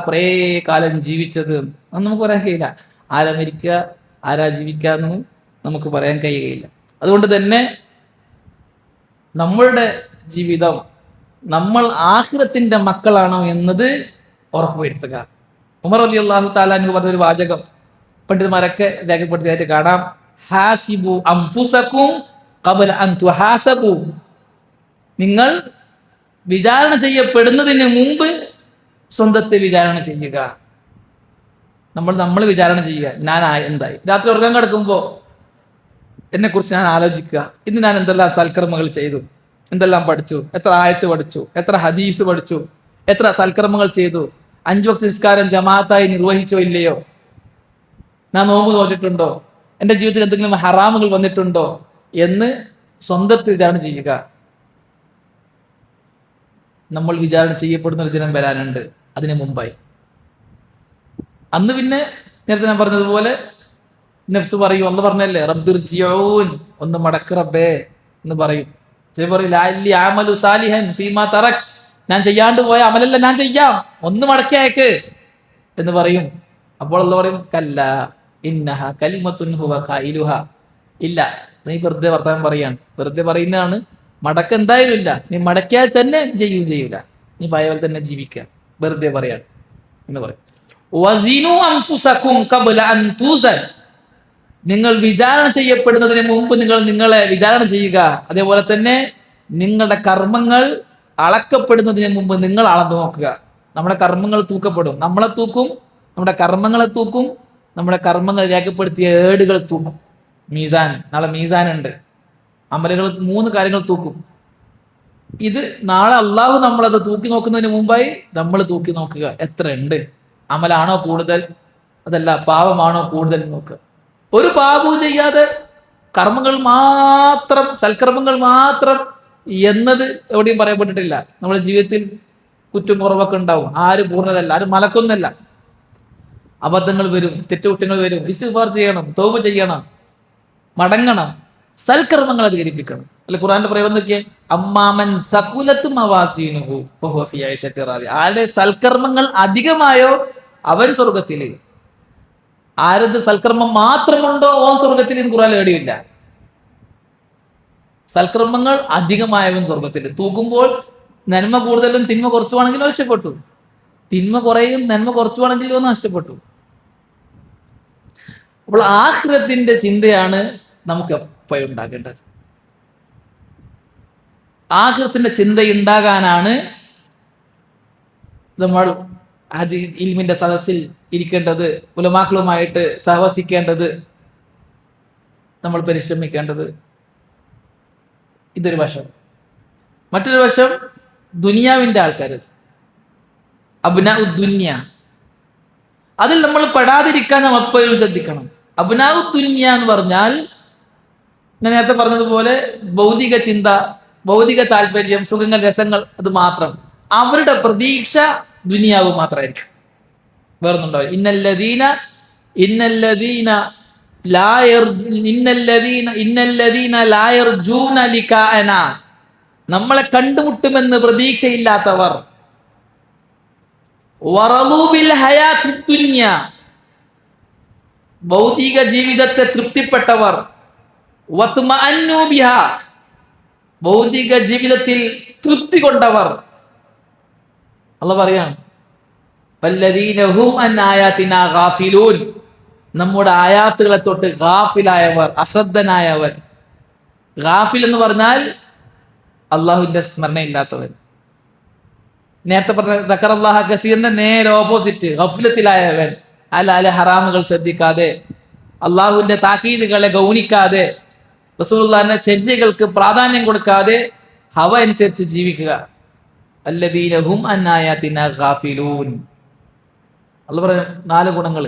കുറേ കാലം ജീവിച്ചത്. അതൊന്നും നമുക്ക് പറയാൻ കഴിയില്ല. ആരാ മരിക്കുക ആരാ ജീവിക്കാന്ന് നമുക്ക് പറയാൻ കഴിയുകയില്ല. അതുകൊണ്ട് തന്നെ നമ്മളുടെ ജീവിതം നമ്മൾ ആഖിറത്തിന്റെ മക്കളാണോ എന്നത് ഉറപ്പുവരുത്തുക. ഉമർ റളിയല്ലാഹു തആല അൻഹു പറഞ്ഞൊരു വാചകം പണ്ഡിതന്മാരൊക്കെ രേഖപ്പെടുത്തിയായിട്ട് കാണാം. ഹാസിബു അൻഫുസകും ഖബല അൻ തുഹാസബു. നിങ്ങൾ വിചാരണ ചെയ്യപ്പെടുന്നതിന് മുമ്പ് സ്വന്തത്തെ വിചാരണ ചെയ്യുക. നമ്മൾ വിചാരണ ചെയ്യുക. ഞാൻ എന്തായി? രാത്രി ഉറക്കം കിടക്കുമ്പോൾ എന്നെക്കുറിച്ച് ഞാൻ ആലോചിക്കുക. ഇന്ന് ഞാൻ എന്തെല്ലാം സൽക്കർമ്മങ്ങൾ ചെയ്തു, എന്തെല്ലാം പഠിച്ചു, എത്ര ആയത്ത് പഠിച്ചു, എത്ര ഹദീസ് പഠിച്ചു, എത്ര സൽക്കർമ്മങ്ങൾ ചെയ്തു, 5 വക്ത് നിസ്കാരം ജമാഅത്തായി നിർവഹിച്ചോ ഇല്ലയോ, ഞാൻ നോമ്പ് നോറ്റിട്ടുണ്ടോ, എൻ്റെ ജീവിതത്തിൽ എന്തെങ്കിലും ഹറാമുകൾ വന്നിട്ടുണ്ടോ എന്ന് സ്വന്തത്തെ വിചാരണ ചെയ്യുക. നമ്മൾ വിചാരണ ചെയ്യപ്പെടുന്ന ഒരു ദിനം വരാനുണ്ട് അതിന് മുമ്പായി. അന്ന് പിന്നെ നേരത്തെ ഞാൻ പറഞ്ഞതുപോലെ നഫ്സ് പറയും, അന്ന് പറഞ്ഞല്ലേ റബ്ബിർജിഊൻ, ഒന്ന് മടക്ക് റബ്ബേ എന്ന് പറയും. ചില പറയും ലഅല്ലി അമലു സാലിഹൻ ഫീമാ തറക്, ഞാൻ ചെയ്യാണ്ട് പോയ അമലല്ല ഞാൻ ചെയ്യാം, ഒന്ന് മടക്കി അയക്ക് എന്ന് പറയും. അപ്പോൾ അല്ലാഹു പറയും കല്ല ഇന്നഹ കലിമത്തുൻ ഹുവ ഖായിലുഹ. ഇല്ല, നീ വെറുതെ വർത്തമാനം പറയാണ്, വെറുതെ പറയുന്നതാണ്. മടക്ക് എന്തായാലും ഇല്ല. നീ മടക്കിയാൽ തന്നെ ചെയ്യൂല, നീ പഴയപോലെ തന്നെ ജീവിക്കുക, വെറുതെ പറയാണ് എന്ന് പറയും. വസിനു അൻഫുസകും ഖബല അൻ തൂസൻ. നിങ്ങൾ വിചാരണ ചെയ്യപ്പെടുന്നതിന് മുമ്പ് നിങ്ങൾ നിങ്ങളെ വിചാരണ ചെയ്യുക. അതേപോലെ തന്നെ നിങ്ങളുടെ കർമ്മങ്ങൾ അളക്കപ്പെടുന്നതിന് മുമ്പ് നിങ്ങൾ അളന്നു നോക്കുക. നമ്മുടെ കർമ്മങ്ങൾ തൂക്കപ്പെടും. നമ്മളെ തൂക്കും, നമ്മുടെ കർമ്മങ്ങളെ തൂക്കും, നമ്മുടെ കർമ്മങ്ങൾ രേഖപ്പെടുത്തിയ ഏടുകൾ തൂക്കും. മീസാൻ, നാളെ മീസാൻ ഉണ്ട്. അമലുകൾ 3 കാര്യങ്ങൾ തൂക്കും. ഇത് നാളെ അള്ളാഹു നമ്മളത് തൂക്കി നോക്കുന്നതിന് മുമ്പായി നമ്മൾ തൂക്കി നോക്കുക. എത്ര ഉണ്ട്? അമലാണോ കൂടുതൽ, അതല്ല പാപമാണോ കൂടുതൽ നോക്കുക. ഒരു പാപവും ചെയ്യാതെ കർമ്മങ്ങൾ മാത്രം, സൽക്കർമ്മങ്ങൾ മാത്രം എന്നത് എവിടെയും പറയപ്പെട്ടിട്ടില്ല. നമ്മുടെ ജീവിതത്തിൽ കുറ്റം കുറവൊക്കെ ഉണ്ടാവും. ആരും പൂർണ്ണതല്ല, ആരും മലക്കൊന്നല്ല. അബദ്ധങ്ങൾ വരും, തെറ്റുകുറ്റങ്ങൾ വരും. ഇസ്തിഗ്ഫാർ ചെയ്യണം, തൗബ ചെയ്യണം, മടങ്ങണം, സൽക്കർമ്മങ്ങൾ അധികരിപ്പിക്കണം. അല്ല ഖുർആന്റെ പ്രയോഗം നോക്കിയേ, അമ്മാമൻ സകുലത്ത് മവാസീനുഹു ഫഹുവ ഫീ ഐശത്തി റാദിയ. ആരുടെ സൽക്കർമ്മങ്ങൾ അധികമായോ അവൻ സ്വർഗത്തിൽ. ആരത് സൽക്കർമ്മം മാത്രമുണ്ടോ ഓൻ സ്വർഗത്തിൽ എന്ന് ഖുർആൻ എവിടെയില്ല. സൽക്കർമ്മങ്ങൾ അധികമായവൻ സ്വർഗത്തിൽ. തൂക്കുമ്പോൾ നന്മ കൂടുതലും തിന്മ കുറച്ചുവാണെങ്കിലും രക്ഷപ്പെട്ടു, തിന്മ കുറയും നന്മ കുറച്ചുവാണെങ്കിലും നഷ്ടപ്പെട്ടു. അപ്പോൾ ആഖിറത്തിന്റെ ചിന്തയാണ് നമുക്ക് എപ്പോഴും ഉണ്ടാകേണ്ടത്. ആഖിറത്തിന്റെ ചിന്ത ഉണ്ടാകാനാണ് നമ്മൾ ഇൽമിന്റെ സദസ്സിൽ ഇരിക്കേണ്ടത്, ഉലമാക്കളുമായിട്ട് സഹവസിക്കേണ്ടത്, നമ്മൾ പരിശ്രമിക്കേണ്ടത്. ഇതൊരു വശം. മറ്റൊരു വശം ദുനിയാവിന്റെ ആൾക്കാർ, അബ്നാഉ ദുനിയ. അതിൽ നമ്മൾ പെടാതിരിക്കാൻ നാം എപ്പോഴും ശ്രദ്ധിക്കണം. അബ്നാഉ ദുനിയ എന്ന് പറഞ്ഞാൽ ഞാൻ നേരത്തെ പറഞ്ഞതുപോലെ ഭൗതിക ചിന്ത, ഭൗതിക താല്പര്യം, സുഖങ്ങൾ, രസങ്ങൾ, അത് മാത്രം. അവരുടെ പ്രതീക്ഷ ദുനിയാവ് മാത്രമായിരിക്കും, വേറൊന്നുണ്ടാവും. നമ്മളെ കണ്ടുമുട്ടുമെന്ന് പ്രതീക്ഷയില്ലാത്തവർ, ഭൗതിക ജീവിതത്തെ തൃപ്തിപ്പെട്ടവർ, ഭൗതിക ജീവിതത്തിൽ തൃപ്തി കൊണ്ടവർ. അല്ലാഹു പറയാണ് നമ്മുടെ ആയാത്തുകളെ തൊട്ട് ഗാഫിലായവർ, അശ്രദ്ധനായവർ. ഗാഫിൽ എന്ന് പറഞ്ഞാൽ അള്ളാഹുവിന്റെ സ്മരണയില്ലാത്തവൻ. നേരത്തെ പറഞ്ഞ ദക്കറല്ലാഹ കസീറിന്റെ നേരെ ഓപ്പോസിറ്റ്, ഗഫ്ലത്തിലായവൻ. അല്ല ഹറാമുകൾ ശ്രദ്ധിക്കാതെ, അള്ളാഹുവിന്റെ താക്കീതുകളെ ഗൗനിക്കാതെ, റസൂലുള്ളാഹിന്റെ ചര്യകൾക്ക് പ്രാധാന്യം കൊടുക്കാതെ ഹവ അനുസരിച്ച് ജീവിക്കുക. അല്ലദീന ഹും അൻ ആയാതിനാ ഗാഫിലൂൻ. അല്ലാഹു പറഞ്ഞ 4 ഗുണങ്ങൾ.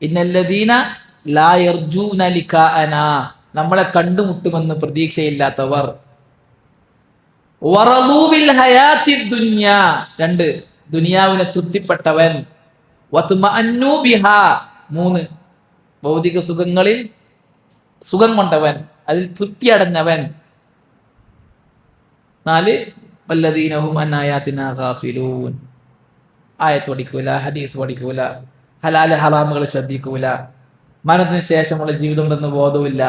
ഇന്നല്ലദീന ലാ യർജൂന ലിഖാഅനാ, നമ്മളെ കണ്ടുമുട്ടുമെന്ന് പ്രതീക്ഷയില്ലാത്തവർ. വറദൂ ബിൽ ഹയാത്തി ദുനിയ, 2 ദുനിയാവിനെ തൃപ്തിപ്പെട്ടവൻ. വത്മഅന്നു ബിഹാ, 3 ഭൗതിക സുഖങ്ങളിൽ സുഖം കൊണ്ടവൻ, അതിൽ തൃപ്തി അടഞ്ഞവൻ. 4 വല്ലദീന ഹും അൻ ആയാതിനാ ഗാഫിലൂൻ, ആയത്ത് പഠിക്കൂല, ഹദീസ് പഠിക്കൂല, ഹലാല് ഹറാമുകൾ ശ്രദ്ധിക്കൂല, മരണത്തിന് ശേഷമുള്ള ജീവിതം ഉണ്ടെന്ന് ബോധമില്ല,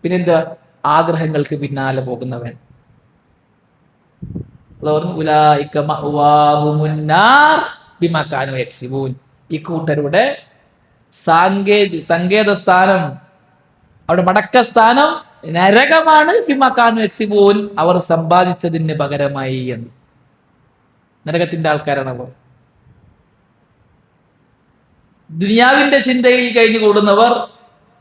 പിന്നെന്താ, ആഗ്രഹങ്ങൾക്ക് പിന്നാലെ പോകുന്നവൻ. ഉലൈക മഅവാഹുമുൻ നാർ ബിമാ കാനൂ യക്സിബൂൻ, ഇക്കൂട്ടരുടെ സങ്കേത സ്ഥാനം, അവിടെ മടക്ക സ്ഥാനം നരകമാണ്. ബിമാ കാനൂ യക്സിബൂൻ, അവർ സമ്പാദിച്ചതിന് പകരമായി എന്ന്. നരകത്തിന്റെ ആൾക്കാരാണ് അവർ. ദുനിയാവിന്റെ ചിന്തയിൽ കഴിഞ്ഞുകൂടുന്നവർ,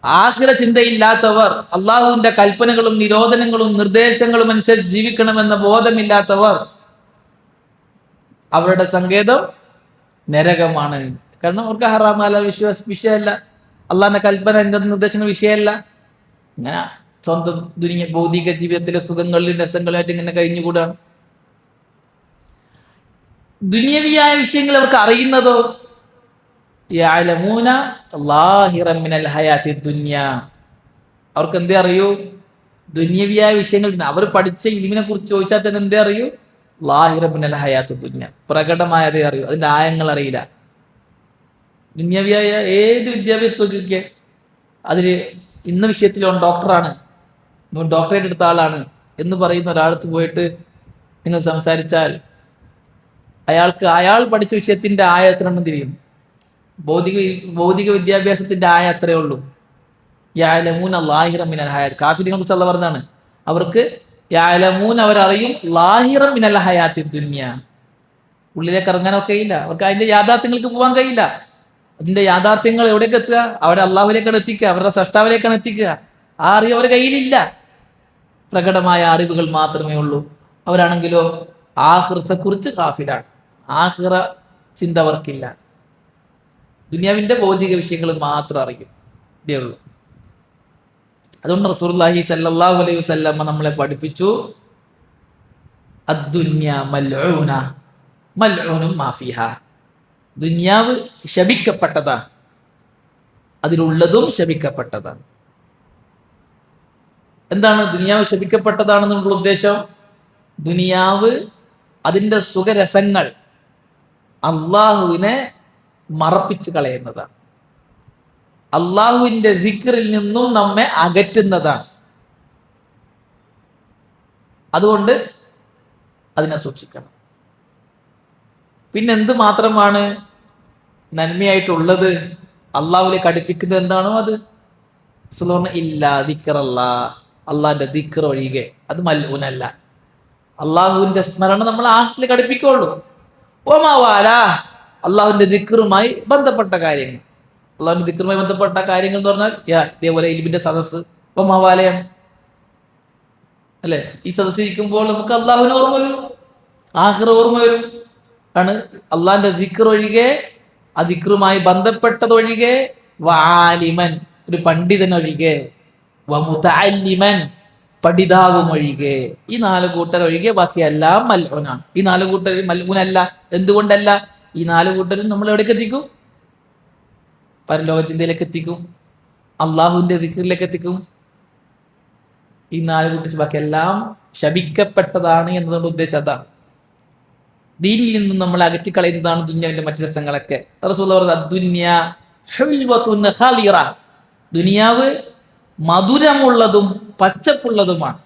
ആഖിറ ചിന്തയില്ലാത്തവർ, അള്ളാഹുവിന്റെ കൽപ്പനകളും നിരോധനങ്ങളും നിർദ്ദേശങ്ങളും അനുസരിച്ച് ജീവിക്കണമെന്ന ബോധമില്ലാത്തവർ, അവരുടെ സങ്കേതം നരകമാണ്. കാരണം അവർക്ക് ഹറാം ഹലാൽ വിഷയമല്ല, അള്ളാഹിന്റെ കൽപ്പന നിർദ്ദേശങ്ങൾ വിഷയമല്ല. ഇങ്ങനെ സ്വന്തം ഭൗതിക ജീവിതത്തിലെ സുഖങ്ങളിലും രസങ്ങളുമായിട്ട് ഇങ്ങനെ കഴിഞ്ഞുകൂടാണ്. ദുനിയവിയായ വിഷയങ്ങൾ അവർക്ക് അറിയുന്നതോ യഅലമൂന ളാഹിറൻ മിനൽ ഹയാത്തി ദുനിയ, അവർക്ക് എന്തേ അറിയൂ? ദുനിയവിയായ വിഷയങ്ങൾ. അവർ പഠിച്ച ഇൽമിനെ കുറിച്ച് ചോദിച്ചാൽ തന്നെ എന്തേ അറിയൂ? ളാഹിറൻ മിനൽ ഹയാത്തി ദുനിയ, പ്രകടമായതേ അറിയൂ, അതിന്റെ ആയങ്ങൾ അറിയില്ല. ദുനിയവിയായ ഏത് വിദ്യാഭ്യാസമൊക്കെ അതിൽ ഇന്ന വിഷയത്തിൽ അവൻ ഡോക്ടറാണ്, ഡോക്ടറേറ്റ് എടുത്ത ആളാണ് എന്ന് പറയുന്ന ഒരാളത്ത് പോയിട്ട് നിങ്ങൾ സംസാരിച്ചാൽ അയാൾ പഠിച്ച വിഷയത്തിന്റെ ആയ എത്രണ്ണം തിരിയും? ഭൗതിക വിദ്യാഭ്യാസത്തിന്റെ ആയ അത്രേ ഉള്ളൂ. യഅലമൂന ളാഹിറൻ മിനൽ ഹയാത്ത്, കാഫിറിനെ കുറിച്ച് അല്ലാഹ് പറഞ്ഞതാണ്, അവർക്ക് യഅലമൂൻ, അവരറിയും, ളാഹിറൻ മിനൽ ഹയാത്തി ദുനിയ, ഉള്ളിലേക്ക് ഇറങ്ങാനൊക്കെ കഴിയില്ല, അവർക്ക് അതിന്റെ യാഥാർത്ഥ്യങ്ങൾക്ക് പോകാൻ കഴിയില്ല. അതിന്റെ യാഥാർത്ഥ്യങ്ങൾ എവിടേക്ക് എത്തുക? അവിടെ അള്ളാഹുവിലേക്കാണ് എത്തിക്കുക, അവരുടെ സൃഷ്ടാവിലേക്കാണ് എത്തിക്കുക. ആ അറിവ് അവരുടെ കയ്യിലില്ല, പ്രകടമായ അറിവുകൾ മാത്രമേ ഉള്ളൂ. അവരാണെങ്കിലോ ആഖിറത്തെ കുറിച്ച് ഗാഫിലാണ്, ആഖിറ ചിന്ത അവർക്കില്ല. ദുനിയാവിന്റെ ഭൗതിക വിഷയങ്ങൾ മാത്രം അറിയും, ഇതേ ഉള്ളൂ. അതുകൊണ്ട് റസൂലുള്ളാഹി സ്വല്ലല്ലാഹു അലൈഹി വസല്ലം നമ്മളെ പഠിപ്പിച്ചു, അദ്ദുന്യ മൽഊന മൽഊനും മാ ഫീഹാ, ദുനിയാവ് ശപിക്കപ്പെട്ടതാണ്, അതിലുള്ളതും ശപിക്കപ്പെട്ടതാണ്. എന്താണ് ദുനിയാവ് ശപിക്കപ്പെട്ടതാണെന്നുള്ള ഉദ്ദേശം? ദുനിയാവ് അതിൻ്റെ സുഖരസങ്ങൾ അള്ളാഹുവിനെ മറപ്പിച്ച് കളയുന്നതാണ്, അള്ളാഹുവിൻ്റെ ദിക്റിൽ നിന്നും നമ്മെ അകറ്റുന്നതാണ്. അതുകൊണ്ട് അതിനെ സൂക്ഷിക്കണം. പിന്നെ എന്ത് മാത്രമാണ് നന്മയായിട്ടുള്ളത്? അള്ളാഹുവിലേക്ക് അടുപ്പിക്കുന്നത് എന്താണോ അത്. ഇല്ല ദിക്റല്ലാ, അള്ളാഹിന്റെ ദിക്ർ ഒഴികെ, അത് മൽഊനല്ല. അള്ളാഹുവിന്റെ സ്മരണ നമ്മൾ ആഖിലേക്ക് അടുപ്പിക്കുള്ളൂ. ഓമാവാലാ, അള്ളാഹുവിന്റെ ദിക്റുമായി ബന്ധപ്പെട്ട കാര്യങ്ങൾ. അള്ളാഹുവിന്റെ ദിക്റുമായി ബന്ധപ്പെട്ട കാര്യങ്ങൾ എന്ന് പറഞ്ഞാൽ ഇതേപോലെ ഇൽമിന്റെ സദസ്സ് ഓമാവാലയാണ് അല്ലെ. ഈ സദസ്സ് ഇരിക്കുമ്പോൾ നമുക്ക് അള്ളാഹുവിന് ഓർമ്മ വരും, ആഖിറ ഓർമ്മ വരും. ആണ് അള്ളാഹിന്റെ ദിക്ർ ഒഴികെ, ആ ദിക്റുമായി ബന്ധപ്പെട്ടതൊഴികെ, വആലിമൻ, ഒരു പണ്ഡിതനൊഴികെ, വമുതഅല്ലിമൻ, പഠിതാവും ഒഴികെ, ഈ 4 കൂട്ടർ ഒഴികെ ബാക്കിയെല്ലാം മൽഊനാണ്. ഈ 4 കൂട്ടർ മൽഊനല്ല. എന്തുകൊണ്ടല്ല? ഈ 4 കൂട്ടരും നമ്മൾ എവിടേക്ക് എത്തിക്കും? പരലോക ചിന്തയിലേക്ക് എത്തിക്കും, അള്ളാഹുവിന്റെ ദിക്റിലേക്ക് എത്തിക്കും. ഈ 4 കൂട്ടർ ബാക്കിയെല്ലാം ശപിക്കപ്പെട്ടതാണ് എന്നതുകൊണ്ട് ഉദ്ദേശം അതാണ്. ദീനിൽ നിന്നും നമ്മൾ അകറ്റിക്കളയുന്നതാണ് ദുനിയാവിന്റെ മറ്റു രസങ്ങളൊക്കെ. റസൂലുള്ളാഹി പറഞ്ഞു, അദ്ദുന്യ ഹുൽവത്തുൻ ഖാലിറ, ദുനിയാവ് മധുരമുള്ളതും പച്ചപ്പുള്ളതുമാണ്.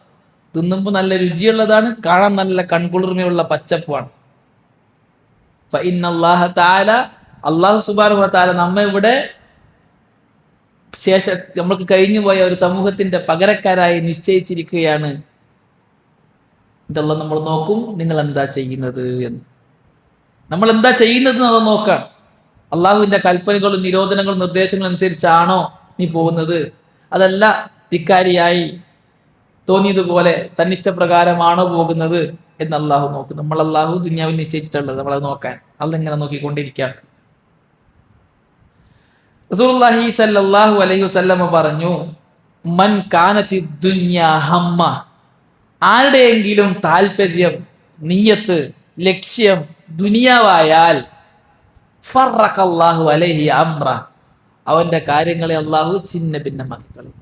തിന്നുമ്പോൾ നല്ല രുചിയുള്ളതാണ്, കാണാൻ നല്ല കൺകുളിർമയുള്ള പച്ചപ്പാണ്. ഫഇന്നല്ലാഹ തആല, അല്ലാഹു സുബ്ഹാനഹു വ തആല നമ്മെ ഇവിടെ നമ്മൾക്ക് കഴിഞ്ഞുപോയ ഒരു സമൂഹത്തിന്റെ പകരക്കാരായി നിശ്ചയിച്ചിരിക്കുകയാണ്. ഇതെല്ലാം നമ്മൾ നോക്കും, നിങ്ങൾ എന്താ ചെയ്യുന്നത് എന്ന്. നമ്മൾ എന്താ ചെയ്യുന്നത് അത് നോക്കാം. അള്ളാഹുവിന്റെ കൽപ്പനകളും നിരോധനങ്ങളും നിർദ്ദേശങ്ങളും അനുസരിച്ചാണോ നീ പോകുന്നത്? അതല്ല ധിക്കാരിയായി തോന്നിയതുപോലെ തന്നിഷ്ടപ്രകാരമാണോ പോകുന്നത് എന്ന് അള്ളാഹു നോക്കും. നമ്മൾ അള്ളാഹു ദുനിയാവിൽ നിശ്ചയിച്ചിട്ടുള്ളത് നമ്മളത് നോക്കാൻ, അതെങ്ങനെ നോക്കിക്കൊണ്ടിരിക്കാൻ. റസൂലുള്ളാഹി സ്വല്ലല്ലാഹു അലൈഹി വസല്ലമ പറഞ്ഞു, മൻ കാനത്തി ദുനിയാ ഹമ്മ, ആരുടെയെങ്കിലും താല്പര്യം, നിയ്യത്ത്, ലക്ഷ്യം ദുനിയാവായാൽ, ഫറഖല്ലാഹു അലൈഹി അംറ, അവന്റെ കാര്യങ്ങളെ അള്ളാഹു ചിന്ന ഭിന്നമാക്കി കളയും.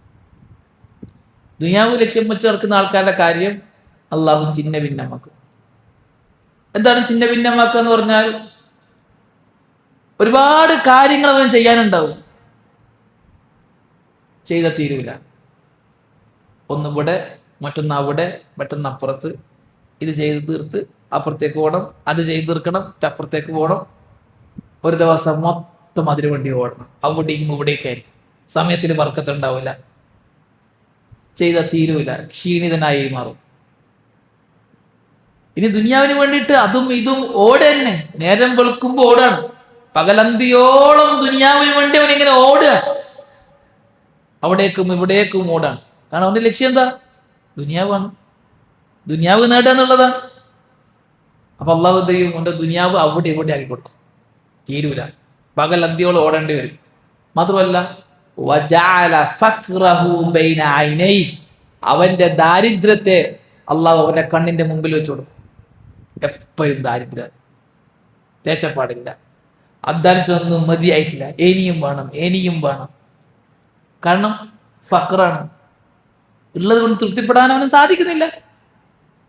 ദുനിയാവ് ലക്ഷ്യം വെച്ച് നടക്കുന്ന ആൾക്കാരുടെ കാര്യം അള്ളാഹു ചിന്ന ഭിന്നമാക്കും. എന്താണ് ചിന്ന ഭിന്നമാക്കുക എന്ന് പറഞ്ഞാൽ, ഒരുപാട് കാര്യങ്ങൾ അവന് ചെയ്യാനുണ്ടാവും, ചെയ്ത തീരൂല. ഒന്നിവിടെ, മറ്റൊന്ന് അവിടെ, മറ്റൊന്ന് അപ്പുറത്ത്. ഇത് ചെയ്ത് തീർത്ത് അപ്പുറത്തേക്ക് പോകണം, അത് ചെയ്ത് തീർക്കണം, അപ്പുറത്തേക്ക് പോകണം. ഒരു ദിവസം മൊത്തം അതിനു വേണ്ടി ഓടണം, അവിടേക്കും ഇവിടേക്ക് ആയിരിക്കും. സമയത്തിന് ബർക്കത്തുണ്ടാവില്ല, ചെയ്ത തീരൂല, ക്ഷീണിതനായി മാറും. ഇനി ദുനിയാവിന് വേണ്ടിയിട്ട് അതും ഇതും ഓട് തന്നെ. നേരം വെളുക്കുമ്പോൾ ഓടാണ്, പകലന്തിയോളം ദുനിയാവിന് വേണ്ടി അവൻ ഇങ്ങനെ ഓടുക, അവിടേക്കും ഇവിടേക്കും ഓടാണ്. കാരണം അവന്റെ ലക്ഷ്യം എന്താ? ദുനിയാവാണ്, ദുനിയാവ് നേടുക എന്നുള്ളതാണ്. അപ്പൊ അള്ളാഹു എന്ത് ചെയ്യും? അവന്റെ ദുനിയാവ് അവിടെ ഇവിടെ ആക്കി കൊടുക്കും, തീരൂല, പകൽ അന്തിയോളം ഓടേണ്ടി വരും. മാത്രമല്ല അവന്റെ ദാരിദ്ര്യത്തെ അള്ളാഹു അവന്റെ കണ്ണിന്റെ മുമ്പിൽ വെച്ച് കൊടുക്കും. എപ്പോഴും ദാരിദ്ര്യം, തേച്ചപ്പാടില്ല, അധ്വാനിച്ചൊന്നും മതിയായിട്ടില്ല, ഇനിയും വേണം, ഇനിയും വേണം. കാരണം ഫഖറാണ്, ഉള്ളത് കൊണ്ട് തൃപ്തിപ്പെടാൻ അവന് സാധിക്കുന്നില്ല.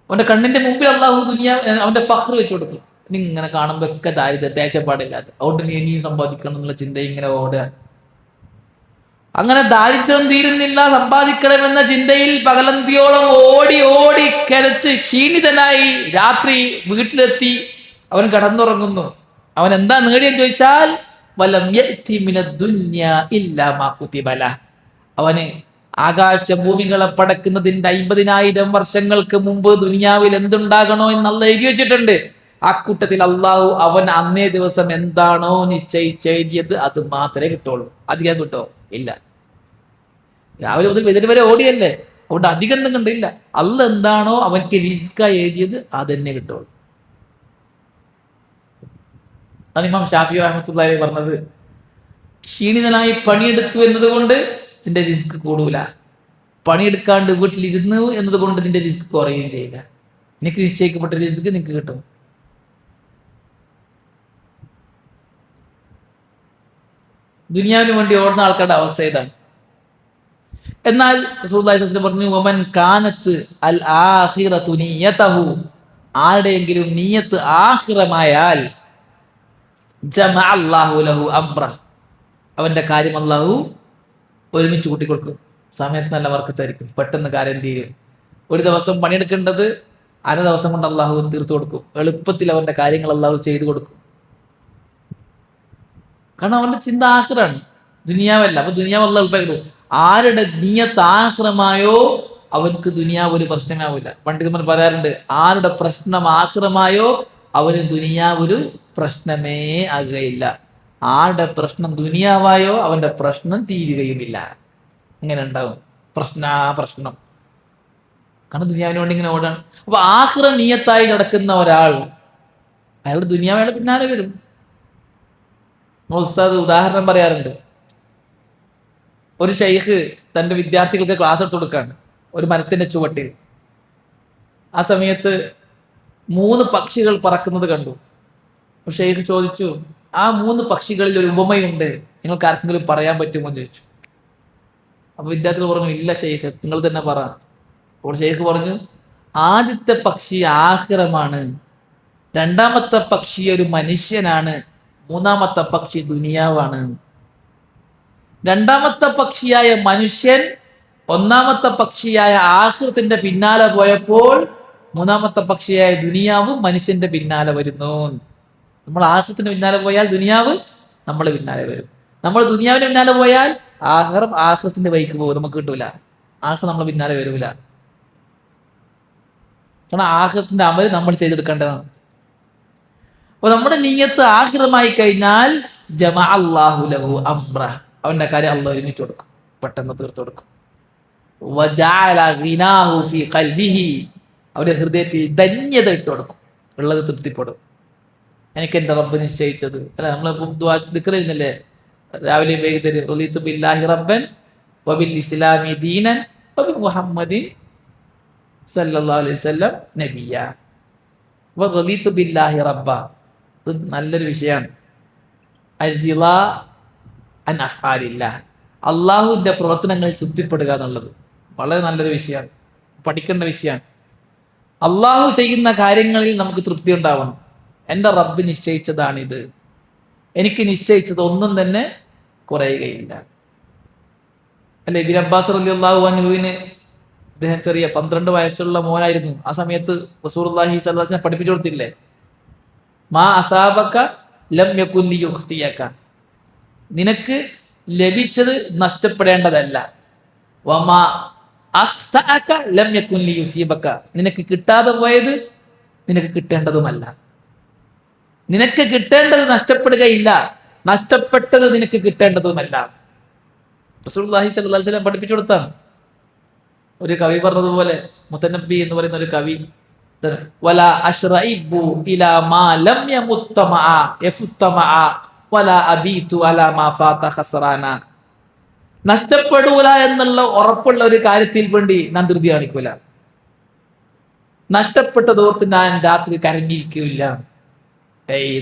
അവന്റെ കണ്ണിന്റെ മുമ്പിൽ അള്ളാഹു അവന്റെ ഫഖർ വെച്ച് കൊടുക്കും. ഇനി ഇങ്ങനെ കാണുമ്പോ ഒക്കെ ദാരിദ്ര്യം, തേച്ചപ്പാടില്ലാത്ത, അതുകൊണ്ട് നീ ഇനിയും സമ്പാദിക്കണം എന്നുള്ള ചിന്ത ഇങ്ങനെ ഓടുക. അങ്ങനെ ദാരിദ്ര്യം തീരുന്നില്ല, സമ്പാദിക്കണമെന്ന ചിന്തയിൽ പകലന്തിയോളം ഓടി ഓടി കരച്ച് ക്ഷീണിതനായി രാത്രി വീട്ടിലെത്തി അവൻ കടന്നുറങ്ങുന്നു. അവൻ എന്താ നേടിയെന്ന് ചോദിച്ചാൽ വലം യഅതി മിനദ് ദുനിയാ ഇല്ലാ മാ കുതിബ ലഹ്. അവന് ആകാശഭൂമികളെ പടക്കുന്നതിന്റെ 50,000 വർഷങ്ങൾക്ക് മുമ്പ് ദുനിയാവിൽ എന്തുണ്ടാകണോ എന്ന് അള്ളാഹു എഴുതി വെച്ചിട്ടുണ്ട്. ആ കൂട്ടത്തിൽ അള്ളാഹു അവൻ അന്നേ ദിവസം എന്താണോ നിശ്ചയിച്ചെഴുതിയത് അത് മാത്രമേ കിട്ടുള്ളൂ. അധികം കിട്ടോ? ഇല്ല. രാവിലെ മുതൽ വെതിര് വരെ ഓടിയല്ലേ, അതുകൊണ്ട് അധികം ഒന്നും കണ്ടില്ല. അള്ളാഹ് എന്താണോ അവൻക്ക് റിസ്കായി എഴുതിയത് അതന്നെ കിട്ടുള്ളൂ. അത് ഇമാം ഷാഫി റഹ്മത്തുള്ളാഹി പറഞ്ഞത്, ക്ഷീണിതനായി പണിയെടുത്തു എന്നതുകൊണ്ട് നിന്റെ റിസ്ക് കൂടൂല, പണിയെടുക്കാണ്ട് വീട്ടിലിരുന്നു എന്നതുകൊണ്ട് നിന്റെ റിസ്ക് കുറയുകയും ചെയ്യില്ല. നിനക്ക് നിശ്ചയിക്കപ്പെട്ട റിസ്ക് നിനക്ക് കിട്ടും. ദുനിയാവിന് വേണ്ടി ഓടുന്ന ആൾക്കാരുടെ അവസ്ഥ ഇതാണ്. എന്നാൽ റസൂലുള്ളാഹി സ്വല്ലല്ലാഹു അലൈഹി വസല്ലം പറഞ്ഞു, വമൻ കാനത്ത് അൽ ആഖിറതു നിയതഹു, ആരുടെയെങ്കിലും നിയത്ത് ആഖിറമായാൽ ജമഅ അല്ലാഹു ലഹു അംറ, അവന്റെ കാര്യം അല്ലാഹു ഒരുമിച്ച് കൂട്ടിക്കൊടുക്കും. സമയത്ത് നല്ല വർക്കത്തായിരിക്കും, പെട്ടെന്ന് കാര്യം തീരും. ഒരു ദിവസം പണിയെടുക്കേണ്ടത് അര ദിവസം കൊണ്ട് അല്ലാഹു തീർത്തു കൊടുക്കും. എളുപ്പത്തിൽ അവന്റെ കാര്യങ്ങൾ അല്ലാഹു ചെയ്തു കൊടുക്കും. കാരണം അവന്റെ ചിന്ത ആഖിറാണ്, ദുനിയാവല്ല. അപ്പൊ ദുനിയാവ് അല്ലാഹു എളുപ്പം. ആരുടെ നിയത്ത് ആഖിറമായോ അവർക്ക് ദുനിയാവ് ഒരു പ്രശ്നമാവില്ല. പണ്ഡിതന്മാർ പറയാറുണ്ട്, ആരുടെ പ്രശ്നം ആഖിറമായോ അവന് ദുനിയാവ് ഒരു പ്രശ്നമേ ആകുകയില്ല. ആരുടെ പ്രശ്നം ദുനിയാവായോ അവന്റെ പ്രശ്നം തീരുകയുമില്ല. ഇങ്ങനെ ഉണ്ടാവും പ്രശ്നം. കാരണം ദുനിയാവിന് വേണ്ടി ഇങ്ങനെ ഓടാണ്. അപ്പൊ ആഖിറ നിയത്തായി നടക്കുന്ന ഒരാൾ അയാളുടെ ദുനിയാവ് അയാളുടെ പിന്നാലെ വരും. ഉസ്താദ് ഉദാഹരണം പറയാറുണ്ട്. ഒരു ശൈഖ് തന്റെ വിദ്യാർത്ഥികൾക്ക് ക്ലാസ് എടുത്തു കൊടുക്കാണ് ഒരു മരത്തിന്റെ ചുവട്ടിൽ. ആ സമയത്ത് 3 പക്ഷികൾ പറക്കുന്നത് കണ്ടു. ഷെയ്ഖ് ചോദിച്ചു, ആ 3 പക്ഷികളിൽ ഒരു ഉപമയുണ്ട്, നിങ്ങൾക്ക് ആർക്കെങ്കിലും പറയാൻ പറ്റുമോ എന്ന് ചോദിച്ചു. അപ്പൊ വിദ്യാർത്ഥികൾ പറഞ്ഞു, ഇല്ല ഷെയ്ഖ്, നിങ്ങൾ തന്നെ പറ. അപ്പോൾ ഷെയ്ഖ് പറഞ്ഞു, ആദ്യത്തെ പക്ഷി ആഖിറമാണ്, രണ്ടാമത്തെ പക്ഷി ഒരു മനുഷ്യനാണ്, മൂന്നാമത്തെ പക്ഷി ദുനിയാവാണ്. രണ്ടാമത്തെ പക്ഷിയായ മനുഷ്യൻ ഒന്നാമത്തെ പക്ഷിയായ ആഖിറത്തിന്റെ പിന്നാലെ പോയപ്പോൾ മൂന്നാമത്തെ പക്ഷിയായ ദുനിയാവ് മനുഷ്യന്റെ പിന്നാലെ വരുന്നു. നമ്മൾ ആഖിറത്തിന്റെ പിന്നാലെ പോയാൽ ദുനിയാവ് നമ്മളെ പിന്നാലെ വരും. നമ്മൾ ദുനിയാവിന്റെ പിന്നാലെ പോയാൽ ആഖിറം ആഖിറത്തിന്റെ വഴിക്ക് പോകും, നമുക്ക് കിട്ടൂല. ആഖിറം നമ്മളെ പിന്നാലെ വരൂല. കാരണം ആഖിറത്തിന്റെ അമൽ നമ്മൾ ചെയ്തെടുക്കേണ്ടതാണ്. അപ്പൊ നമ്മുടെ നിയ്യത്ത് ആഖിറമായി കഴിഞ്ഞാൽ ജമഅ അല്ലാഹു ലഹു അംറ, അവന്റെ കാര്യം അള്ളാഹു ഒരുമിച്ച് കൊടുക്കും, പെട്ടെന്ന് തീർത്തു കൊടുക്കും. വജഅല ഗിനാഹു ഫീ ഖൽബിഹി, അവരുടെ ഹൃദയത്തിൽ ധന്യത ഇട്ട് കൊടുക്കും, ഉള്ളത് തൃപ്തിപ്പെടും. എനിക്ക് എൻ്റെ റബ്ബ് നിശ്ചയിച്ചത് അല്ല, നമ്മൾ ദിക്റില്ലേ രാവിലെ വൈകുന്നേരം, റളീതു ബില്ലാഹി റബ്ബൻ വബിൽ ഇസ്ലാമി ദീനൻ വബി മുഹമ്മദിൻ സല്ലല്ലാഹു അലൈഹി വസല്ലം നബിയ്യ. റളീതു ബില്ലാഹി റബ്ബ, ഇത് നല്ലൊരു വിഷയമാണ്. അർദിലാ അൻ അഫ്ആലില്ലാഹ്, അള്ളാഹുവിൻ്റെ പ്രവർത്തനങ്ങളിൽ തൃപ്തിപ്പെടുക എന്നുള്ളത് വളരെ നല്ലൊരു വിഷയമാണ്, പഠിക്കേണ്ട വിഷയമാണ്. അള്ളാഹു ചെയ്യുന്ന കാര്യങ്ങളിൽ നമുക്ക് തൃപ്തി ഉണ്ടാവണം. എൻ്റെ റബ്ബ് നിശ്ചയിച്ചതാണിത്, എനിക്ക് നിശ്ചയിച്ചത് ഒന്നും തന്നെ കുറയുകയില്ല. അല്ലെ, ഇബ്നു അബ്ബാസ് റളിയല്ലാഹു അൻഹുവിന്, അദ്ദേഹം ചെറിയ 12 വയസ്സുള്ള മോനായിരുന്നു. ആ സമയത്ത് റസൂലുള്ളാഹി സ്വല്ലല്ലാഹു അലൈഹി വസല്ലം പഠിപ്പിച്ചു കൊടുത്തില്ലേ, മാ അസാബക ലം യകുൻ ലിയുഖ്തിയക, നിനക്ക് ലഭിച്ചത് നഷ്ടപ്പെടേണ്ടതല്ല. വമാ അഖ്തഅക ലം യകുൻ ലിയുസീബക, നിനക്ക് കിട്ടാതെ പോയത് നിനക്ക് കിട്ടേണ്ടതുമല്ല. നിനക്ക് കിട്ടേണ്ടത് നഷ്ടപ്പെടുകയില്ല, നഷ്ടപ്പെട്ടത് നിനക്ക് കിട്ടേണ്ടതുമല്ല. റസൂലുള്ളാഹി സ്വല്ലല്ലാഹു അലൈഹി വസല്ലം പഠിപ്പിച്ചു കൊടുത്താണ്. ഒരു കവി പറഞ്ഞതുപോലെ, മുത്തനബ്ബി എന്ന് പറയുന്ന ഒരു കവി, വലാ അശ്റഇബു ഇലാ മാ ലം യമുത്തമഅ യഫുത്തമഅ വലാ അബീതു അലാ മാ ഫാത ഖസ്റാന, നഷ്ടപ്പെടൂല എന്നുള്ള ഉറപ്പുള്ള ഒരു കാര്യത്തിൽ വേണ്ടി ഞാൻ ധൃതി കാണിക്കൂല, നഷ്ടപ്പെട്ടതോർത്ത് ഞാൻ രാത്രി കരഞ്ഞിരിക്കില്ല.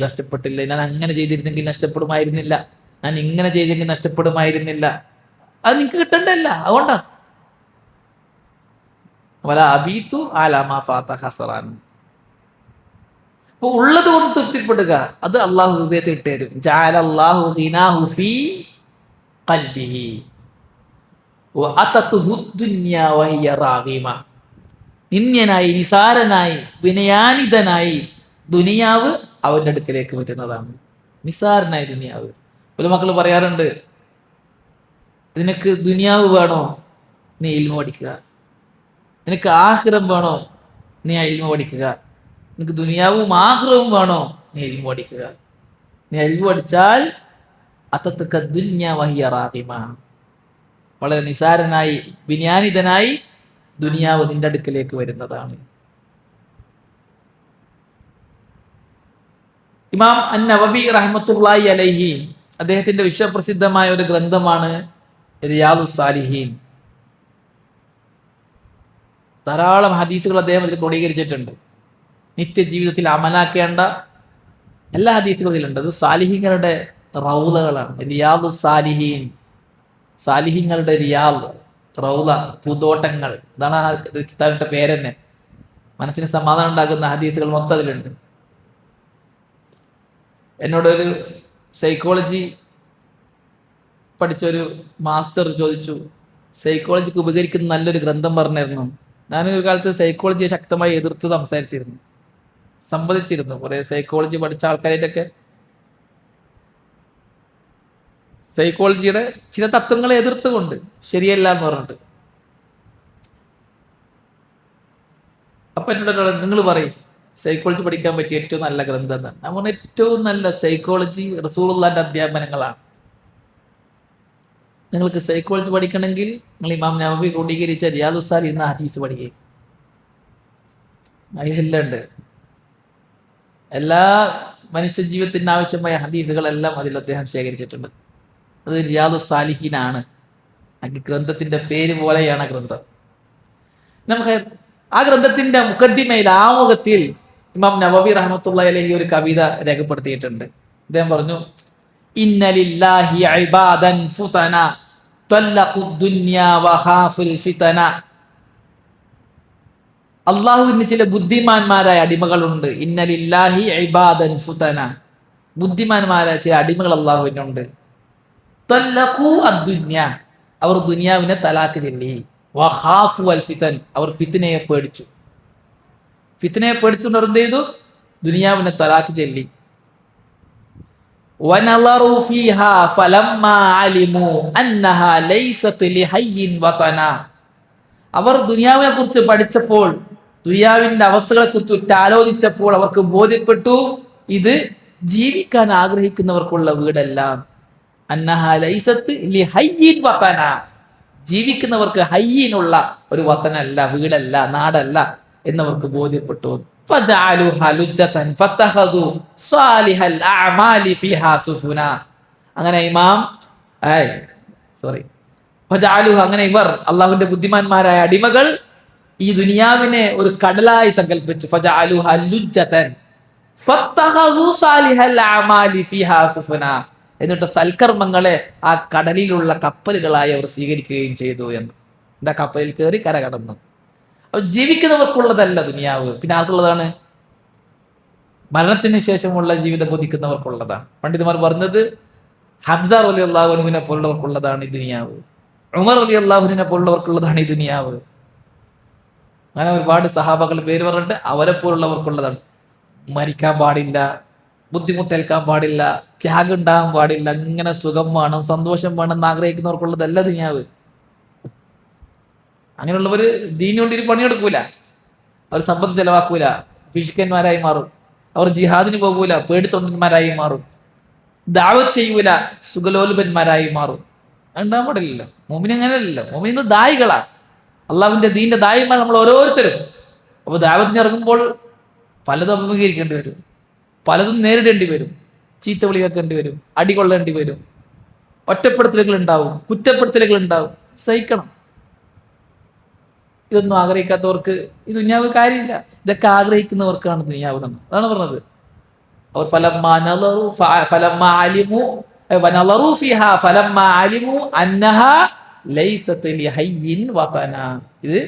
നഷ്ടപ്പെട്ടില്ല, ഞാൻ അങ്ങനെ ചെയ്തിരുന്നെങ്കിൽ നഷ്ടപ്പെടുമായിരുന്നില്ല, ഞാൻ ഇങ്ങനെ ചെയ്തെങ്കിൽ നഷ്ടപ്പെടുമായിരുന്നില്ല, അത് നിനക്ക് കിട്ടണ്ടല്ല, അതുകൊണ്ടാണ്. വലാ അബീതു അലാ മാ ഫാത ഖസ്റാൻ, അപ്പോൾ ഉള്ളത് കൊണ്ട് തൃപ്തിപ്പെടുക, അത് അള്ളാഹു ഹൃദയത്തിൽ ഇട്ടുതരും. ജഅലല്ലാഹു ഗിനാഹു ഫീ ഖൽബിഹി വഅതതുഹു ദുനിയാ വഹിയ റാഗിമ, നിന്ദ്യനായി, നിസാരനായി, വിനയാനിതനായി ദുനിയാവ് അവൻ്റെ അടുക്കലേക്ക് വരുന്നതാണ്. നിസാരനായി ദുനിയാവ്. പല മക്കൾ പറയാറുണ്ട്, നിനക്ക് ദുനിയാവ് വേണോ, നീ ഇൽമു പഠിക്കുക. നിനക്ക് ആഖിറം വേണോ, നീ ഇൽമു പഠിക്കുക. നിനക്ക് ദുനിയാവും ആഖിറവും വേണോ, നീ ഇൽമു പഠിക്കുക. നീ ഇൽമു പഠിച്ചാൽ അത്തത്തുക ദുനിയാ വഹിയ റാഗിമ, വളരെ നിസാരനായി വിനയാനിതനായി ദുനിയാവ് നിന്റെ അടുക്കലേക്ക് വരുന്നതാണ്. ഇമാം അൻ-നവവി റഹ്മത്തുള്ളാഹി അലൈഹി, അദ്ദേഹത്തിന്റെ വിശ്വപ്രസിദ്ധമായ ഒരു ഗ്രന്ഥമാണ് റിയാദുസ് സാലിഹീൻ. ധാരാളം ഹദീസുകൾ അദ്ദേഹം ഇതിൽ ക്രോഡീകരിച്ചിട്ടുണ്ട്. നിത്യജീവിതത്തിൽ അമലാക്കേണ്ട എല്ലാ ഹദീസുകളും ഇതിലുണ്ട്. അത് സാലിഹീങ്ങളുടെ റൗളകളാണ്. റിയാദുസ് സാലിഹീൻ, സാലിഹീങ്ങളുടെ റിയാദ്, റൗള, പൂന്തോട്ടങ്ങൾ, അതാണ് ആ കിതാബിന്റെ പേര് തന്നെ. മനസ്സിന് സമാധാനം ഉണ്ടാക്കുന്ന ഹദീസുകൾ മൊത്തം അതിലുണ്ട്. എന്നോടൊരു സൈക്കോളജി പഠിച്ചൊരു മാസ്റ്റർ ചോദിച്ചു, സൈക്കോളജിക്ക് ഉപകരിക്കുന്ന നല്ലൊരു ഗ്രന്ഥം പറഞ്ഞിരുന്നു. ഞാനൊരു കാലത്ത് സൈക്കോളജിയെ ശക്തമായി എതിർത്ത് സംവദിച്ചിരുന്നു. കുറേ സൈക്കോളജി പഠിച്ച ആൾക്കാരായിട്ടൊക്കെ സൈക്കോളജിയുടെ ചില തത്വങ്ങളെ എതിർത്തുകൊണ്ട്, ശരിയല്ല എന്ന് പറഞ്ഞിട്ട്. അപ്പൊ എന്നോട് നിങ്ങൾ പറയും സൈക്കോളജി പഠിക്കാൻ പറ്റിയ ഏറ്റവും നല്ല ഗ്രന്ഥം എന്താണ്? നമ്മൾ ഏറ്റവും നല്ല സൈക്കോളജി റസൂലുള്ളാഹിന്റെ അധ്യാപനങ്ങളാണ്. നിങ്ങൾക്ക് സൈക്കോളജി പഠിക്കണമെങ്കിൽ നിങ്ങൾ ഇമാം നവവി ക്രോഡീകരിച്ച റിയാദുസ് സാലിഹീൻ എന്ന ഹദീസ് പഠിക്കുക. അതിലെല്ലാം ഉണ്ട്. എല്ലാ മനുഷ്യ ജീവിതത്തിന് ആവശ്യമായ ഹദീസുകളെല്ലാം അതിൽ അദ്ദേഹം ശേഖരിച്ചിട്ടുണ്ട്. അത് റിയാദുസ് സാലിഹീനാണ്. ഗ്രന്ഥത്തിന്റെ പേര് പോലെയാണ് ഗ്രന്ഥം. നമുക്ക് ആ ഗ്രന്ഥത്തിന്റെ മുഖദ്ദിമയിൽ, ആമുഖത്തിൽ ഇമാം നവവി റഹ്മത്തുള്ളാഹി അലൈഹി ഒരു കവിത രേഖപ്പെടുത്തിയിട്ടുണ്ട്. അദ്ദേഹം പറഞ്ഞു, ഇന്ന ലില്ലാഹി ഇബാദൻ ഫുതന തല്ലഖുദ് ദുനിയ വഖാഫുൽ ഫിതന. അല്ലാഹുവിന് ചില ബുദ്ധിമാന്മാരായ അടിമകളുണ്ട്. ഇന്ന ലില്ലാഹി ഇബാദൻ ഫുതന, ബുദ്ധിമാന്മാരായ ചില അടിമകൾ അല്ലാഹുവിനുണ്ട്. തല്ലഖു അദ്ദുനിയ, അവർ ദുനിയാവിനെ തലാക്ക് ചൊല്ലി. വഖാഫു അൽ ഫിതൻ, അവർ ഫിത്നയെ പേടിച്ചു. ഫിത്നയെ പേടിച്ചുകൊണ്ട് എന്ത് ചെയ്തു? ദുനിയാവിനെ തലാക്ക് ചൊല്ലി. വനളറു ഫീഹാ ഫലമ്മാ അലിമു അന്നഹാ ലൈസത് ലിഹയ്യിൻ വതന. അവർ ദുനിയാവിനെ കുറിച്ച് പഠിച്ചപ്പോൾ, ദുനിയാവിന്റെ അവസ്ഥകളെ കുറിച്ച് ആലോചിച്ചപ്പോൾ അവർക്ക് ബോധ്യപ്പെട്ടു, ഇത് ജീവിക്കാൻ ആഗ്രഹിക്കുന്നവർക്കുള്ള വീടല്ല. അന്നഹാ ലൈസത് ലിഹയ്യിൻ വതന, ജീവിക്കുന്നവർക്ക് ഹയ്യിനുള്ള ഒരു വതനല്ല, വീടല്ല, നാടല്ല എന്നവർക്ക് ബോധ്യപ്പെട്ടു. അങ്ങനെ അങ്ങനെ ഇവർ അള്ളാഹുവിന്റെ ബുദ്ധിമാന്മാരായ അടിമകൾ ഈ ദുനിയാവിനെ ഒരു കടലായി സങ്കല്പിച്ചു. എന്നിട്ട് സൽക്കർമ്മങ്ങളെ ആ കടലിലുള്ള കപ്പലുകളായി അവർ സ്വീകരിക്കുകയും ചെയ്തു എന്ന്. എന്താ കപ്പലിൽ കയറി കര കടന്നു. അപ്പൊ ജീവിക്കുന്നവർക്കുള്ളതല്ല ദുനിയാവ്. പിന്നെ ആർക്കുള്ളതാണ്? മരണത്തിന് ശേഷമുള്ള ജീവിതം കൊതിക്കുന്നവർക്കുള്ളതാണ്. പണ്ഡിതന്മാർ പറഞ്ഞത് ഹംസ റളിയല്ലാഹു അൻഹുവിനെ പോലുള്ളവർക്കുള്ളതാണ് ഈ ദുനിയാവ്, ഉമർ റളിയല്ലാഹു അൻഹുവിനെ പോലുള്ളവർക്കുള്ളതാണ് ഈ ദുനിയാവ്. അങ്ങനെ ഒരുപാട് സഹാബകൾ പേര് പറഞ്ഞിട്ട് അവരെ പോലുള്ളവർക്കുള്ളതാണ്. മരിക്കാൻ പാടില്ല, ബുദ്ധിമുട്ടേൽക്കാൻ പാടില്ല, ത്യാഗം ഉണ്ടാകാൻ പാടില്ല, ഇങ്ങനെ സുഖം വേണം, സന്തോഷം വേണം എന്ന് ആഗ്രഹിക്കുന്നവർക്കുള്ളതല്ല ദുനിയാവ്. അങ്ങനെയുള്ളവർ ദീനിന് വേണ്ടി ഒരു പണിയെടുക്കൂല, അവർ സമ്പത്ത് ചെലവാക്കൂല, പിശുക്കന്മാരായി മാറും. അവർ ജിഹാദിന് പോകൂല, പേടിത്തൊണ്ടന്മാരായി മാറും. ദാവത്ത് ചെയ്യൂല, സുഖലോലുപന്മാരായി മാറും. ഉണ്ടാകാൻ പാടില്ലല്ലോ. മുഅ്മിൻ അങ്ങനെയല്ലല്ലോ. മുഅ്മിനീങ്ങൾ ദായികളാണ്, അള്ളാഹുവിന്റെ ദീനിന്റെ ദായിമാർ നമ്മൾ ഓരോരുത്തരും. അപ്പോൾ ദാവത്തിന് ഇറങ്ങുമ്പോൾ പലതും അഭിമുഖീകരിക്കേണ്ടി വരും, പലതും നേരിടേണ്ടി വരും, ചീത്ത വിളി കേൾക്കേണ്ടി വരും, അടികൊള്ളേണ്ടി വരും, ഒറ്റപ്പെടുത്തലുകൾ ഉണ്ടാവും, കുറ്റപ്പെടുത്തലുകൾ ഉണ്ടാവും. സഹിക്കണം. ഇതൊന്നും ആഗ്രഹിക്കാത്തവർക്ക് ഈ ദുനിയാവ് കാര്യമില്ല. ഇതൊക്കെ ആഗ്രഹിക്കുന്നവർക്കാണ് ദുനിയാവ് എന്ന്. അതാണ് പറഞ്ഞത്. അവർ ഇത്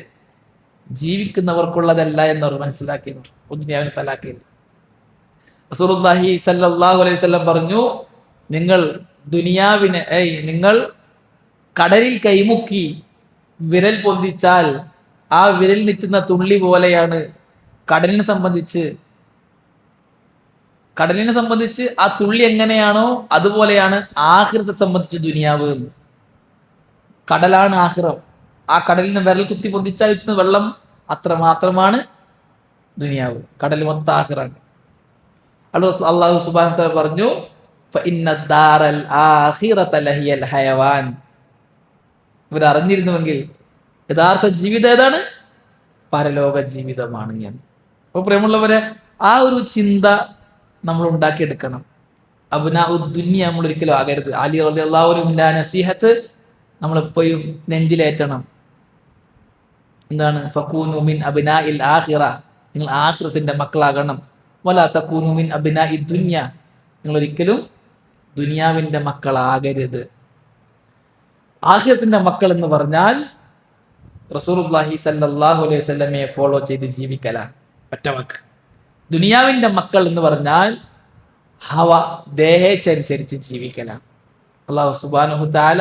ജീവിക്കുന്നവർക്കുള്ളതല്ല എന്നവർ മനസ്സിലാക്കിയത്. ദുനിയാവിനെ തലാക്കിയത്. റസൂലുള്ളാഹി സ്വല്ലല്ലാഹു അലൈഹി വസല്ലം പറഞ്ഞു, നിങ്ങൾ കടലിൽ കൈമുക്കി വിരൽ പൊന്തിച്ചാൽ ആ വിരൽ നിൽക്കുന്ന തുള്ളി പോലെയാണ് കടലിനെ സംബന്ധിച്ച് ആ തുള്ളി എങ്ങനെയാണോ അതുപോലെയാണ് ആഖിറത്തെ സംബന്ധിച്ച് ദുനിയാവ്. കടലാണ് ആഖിറം. ആ കടലിൽ നിന്ന് വിരൽ കുത്തി പൊന്തിച്ചാൽ കിട്ടുന്ന വെള്ളം അത്ര മാത്രമാണ് ദുനിയാവ്. കടൽ മൊത്തം ആഖിറാണ്. അല്ലാഹു സുബ്ഹാനഹു വ തആല പറഞ്ഞു, ഫഇന്ന ദാറൽ ആഖിറത ലഹിയൽ ഹയവാൻ. ഇവർ അറിഞ്ഞിരുന്നുവെങ്കിൽ യഥാർത്ഥ ജീവിതം ഏതാണ്? പരലോക ജീവിതമാണ് ഞാൻ. അപ്പോൾ പ്രിയമുള്ളവരെ, ആ ഒരു ചിന്ത നമ്മൾ ഉണ്ടാക്കിയെടുക്കണം. ദുനിയ നമ്മൾ ഒരിക്കലും ആകരുത്. അലി റളിയല്ലാഹു അൻഹുവിന്റെ നസീഹത്ത് നമ്മളെപ്പോഴും നെഞ്ചിലേറ്റണം. എന്താണ്? ഫകൂനു മിൻ അബ്നാഇൽ ആഖിറ, നിങ്ങൾ ആഖിറത്തിന്റെ മക്കളാകണം. വലാ തകൂനു മിൻ അബ്നാഇ ദുനിയ, നിങ്ങൾ ഒരിക്കലും ദുനിയാവിന്റെ മക്കളാകരുത്. ആഖിറത്തിന്റെ മക്കൾ എന്ന് പറഞ്ഞാൽ റസൂലുള്ളാഹി സ്വല്ലല്ലാഹു അലൈഹി വസല്ലമയെ ഫോളോ ചെയ്ത് ജീവിക്കലാണ് ഒറ്റവാക്ക്. ദുനിയാവിന്റെ മക്കൾ എന്ന് പറഞ്ഞാൽ ദേഹേച്ഛനുസരിച്ച് ജീവിക്കലാണ്. അല്ലാഹു സുബ്ഹാനഹു തആല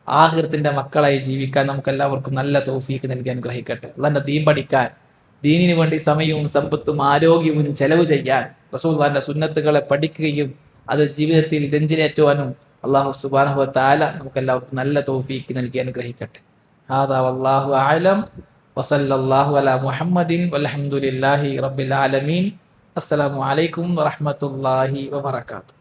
ആഖിറത്തിന്റെ മക്കളായി ജീവിക്കാൻ നമുക്ക് എല്ലാവർക്കും നല്ല തൗഫീഖ് നൽകി അനുഗ്രഹിക്കട്ടെ. അല്ലാഹുവിന്റെ ദീൻ പഠിക്കാൻ, ദീനിന് വേണ്ടി സമയവും സമ്പത്തും ആരോഗ്യവും ചെലവ് ചെയ്യാൻ, റസൂലുള്ളാഹിന്റെ സുന്നത്തുകളെ പഠിക്കുകയും അത് ജീവിതത്തിൽ നെഞ്ചിലേറ്റുവാനും അല്ലാഹു സുബ്ഹാനഹു തആല നമുക്ക് എല്ലാവർക്കും നല്ല തൗഫീഖ് നൽകി അനുഗ്രഹിക്കട്ടെ. ഹാദാ വല്ലാഹു അഅലം വസല്ലല്ലാഹു അലാ മുഹമ്മദിൻ വൽഹംദുലില്ലാഹി റബ്ബിൽ ആലമീൻ. അസ്സലാമു അലൈക്കും വറഹ്മത്തുള്ളാഹി വബറകാതുഹു.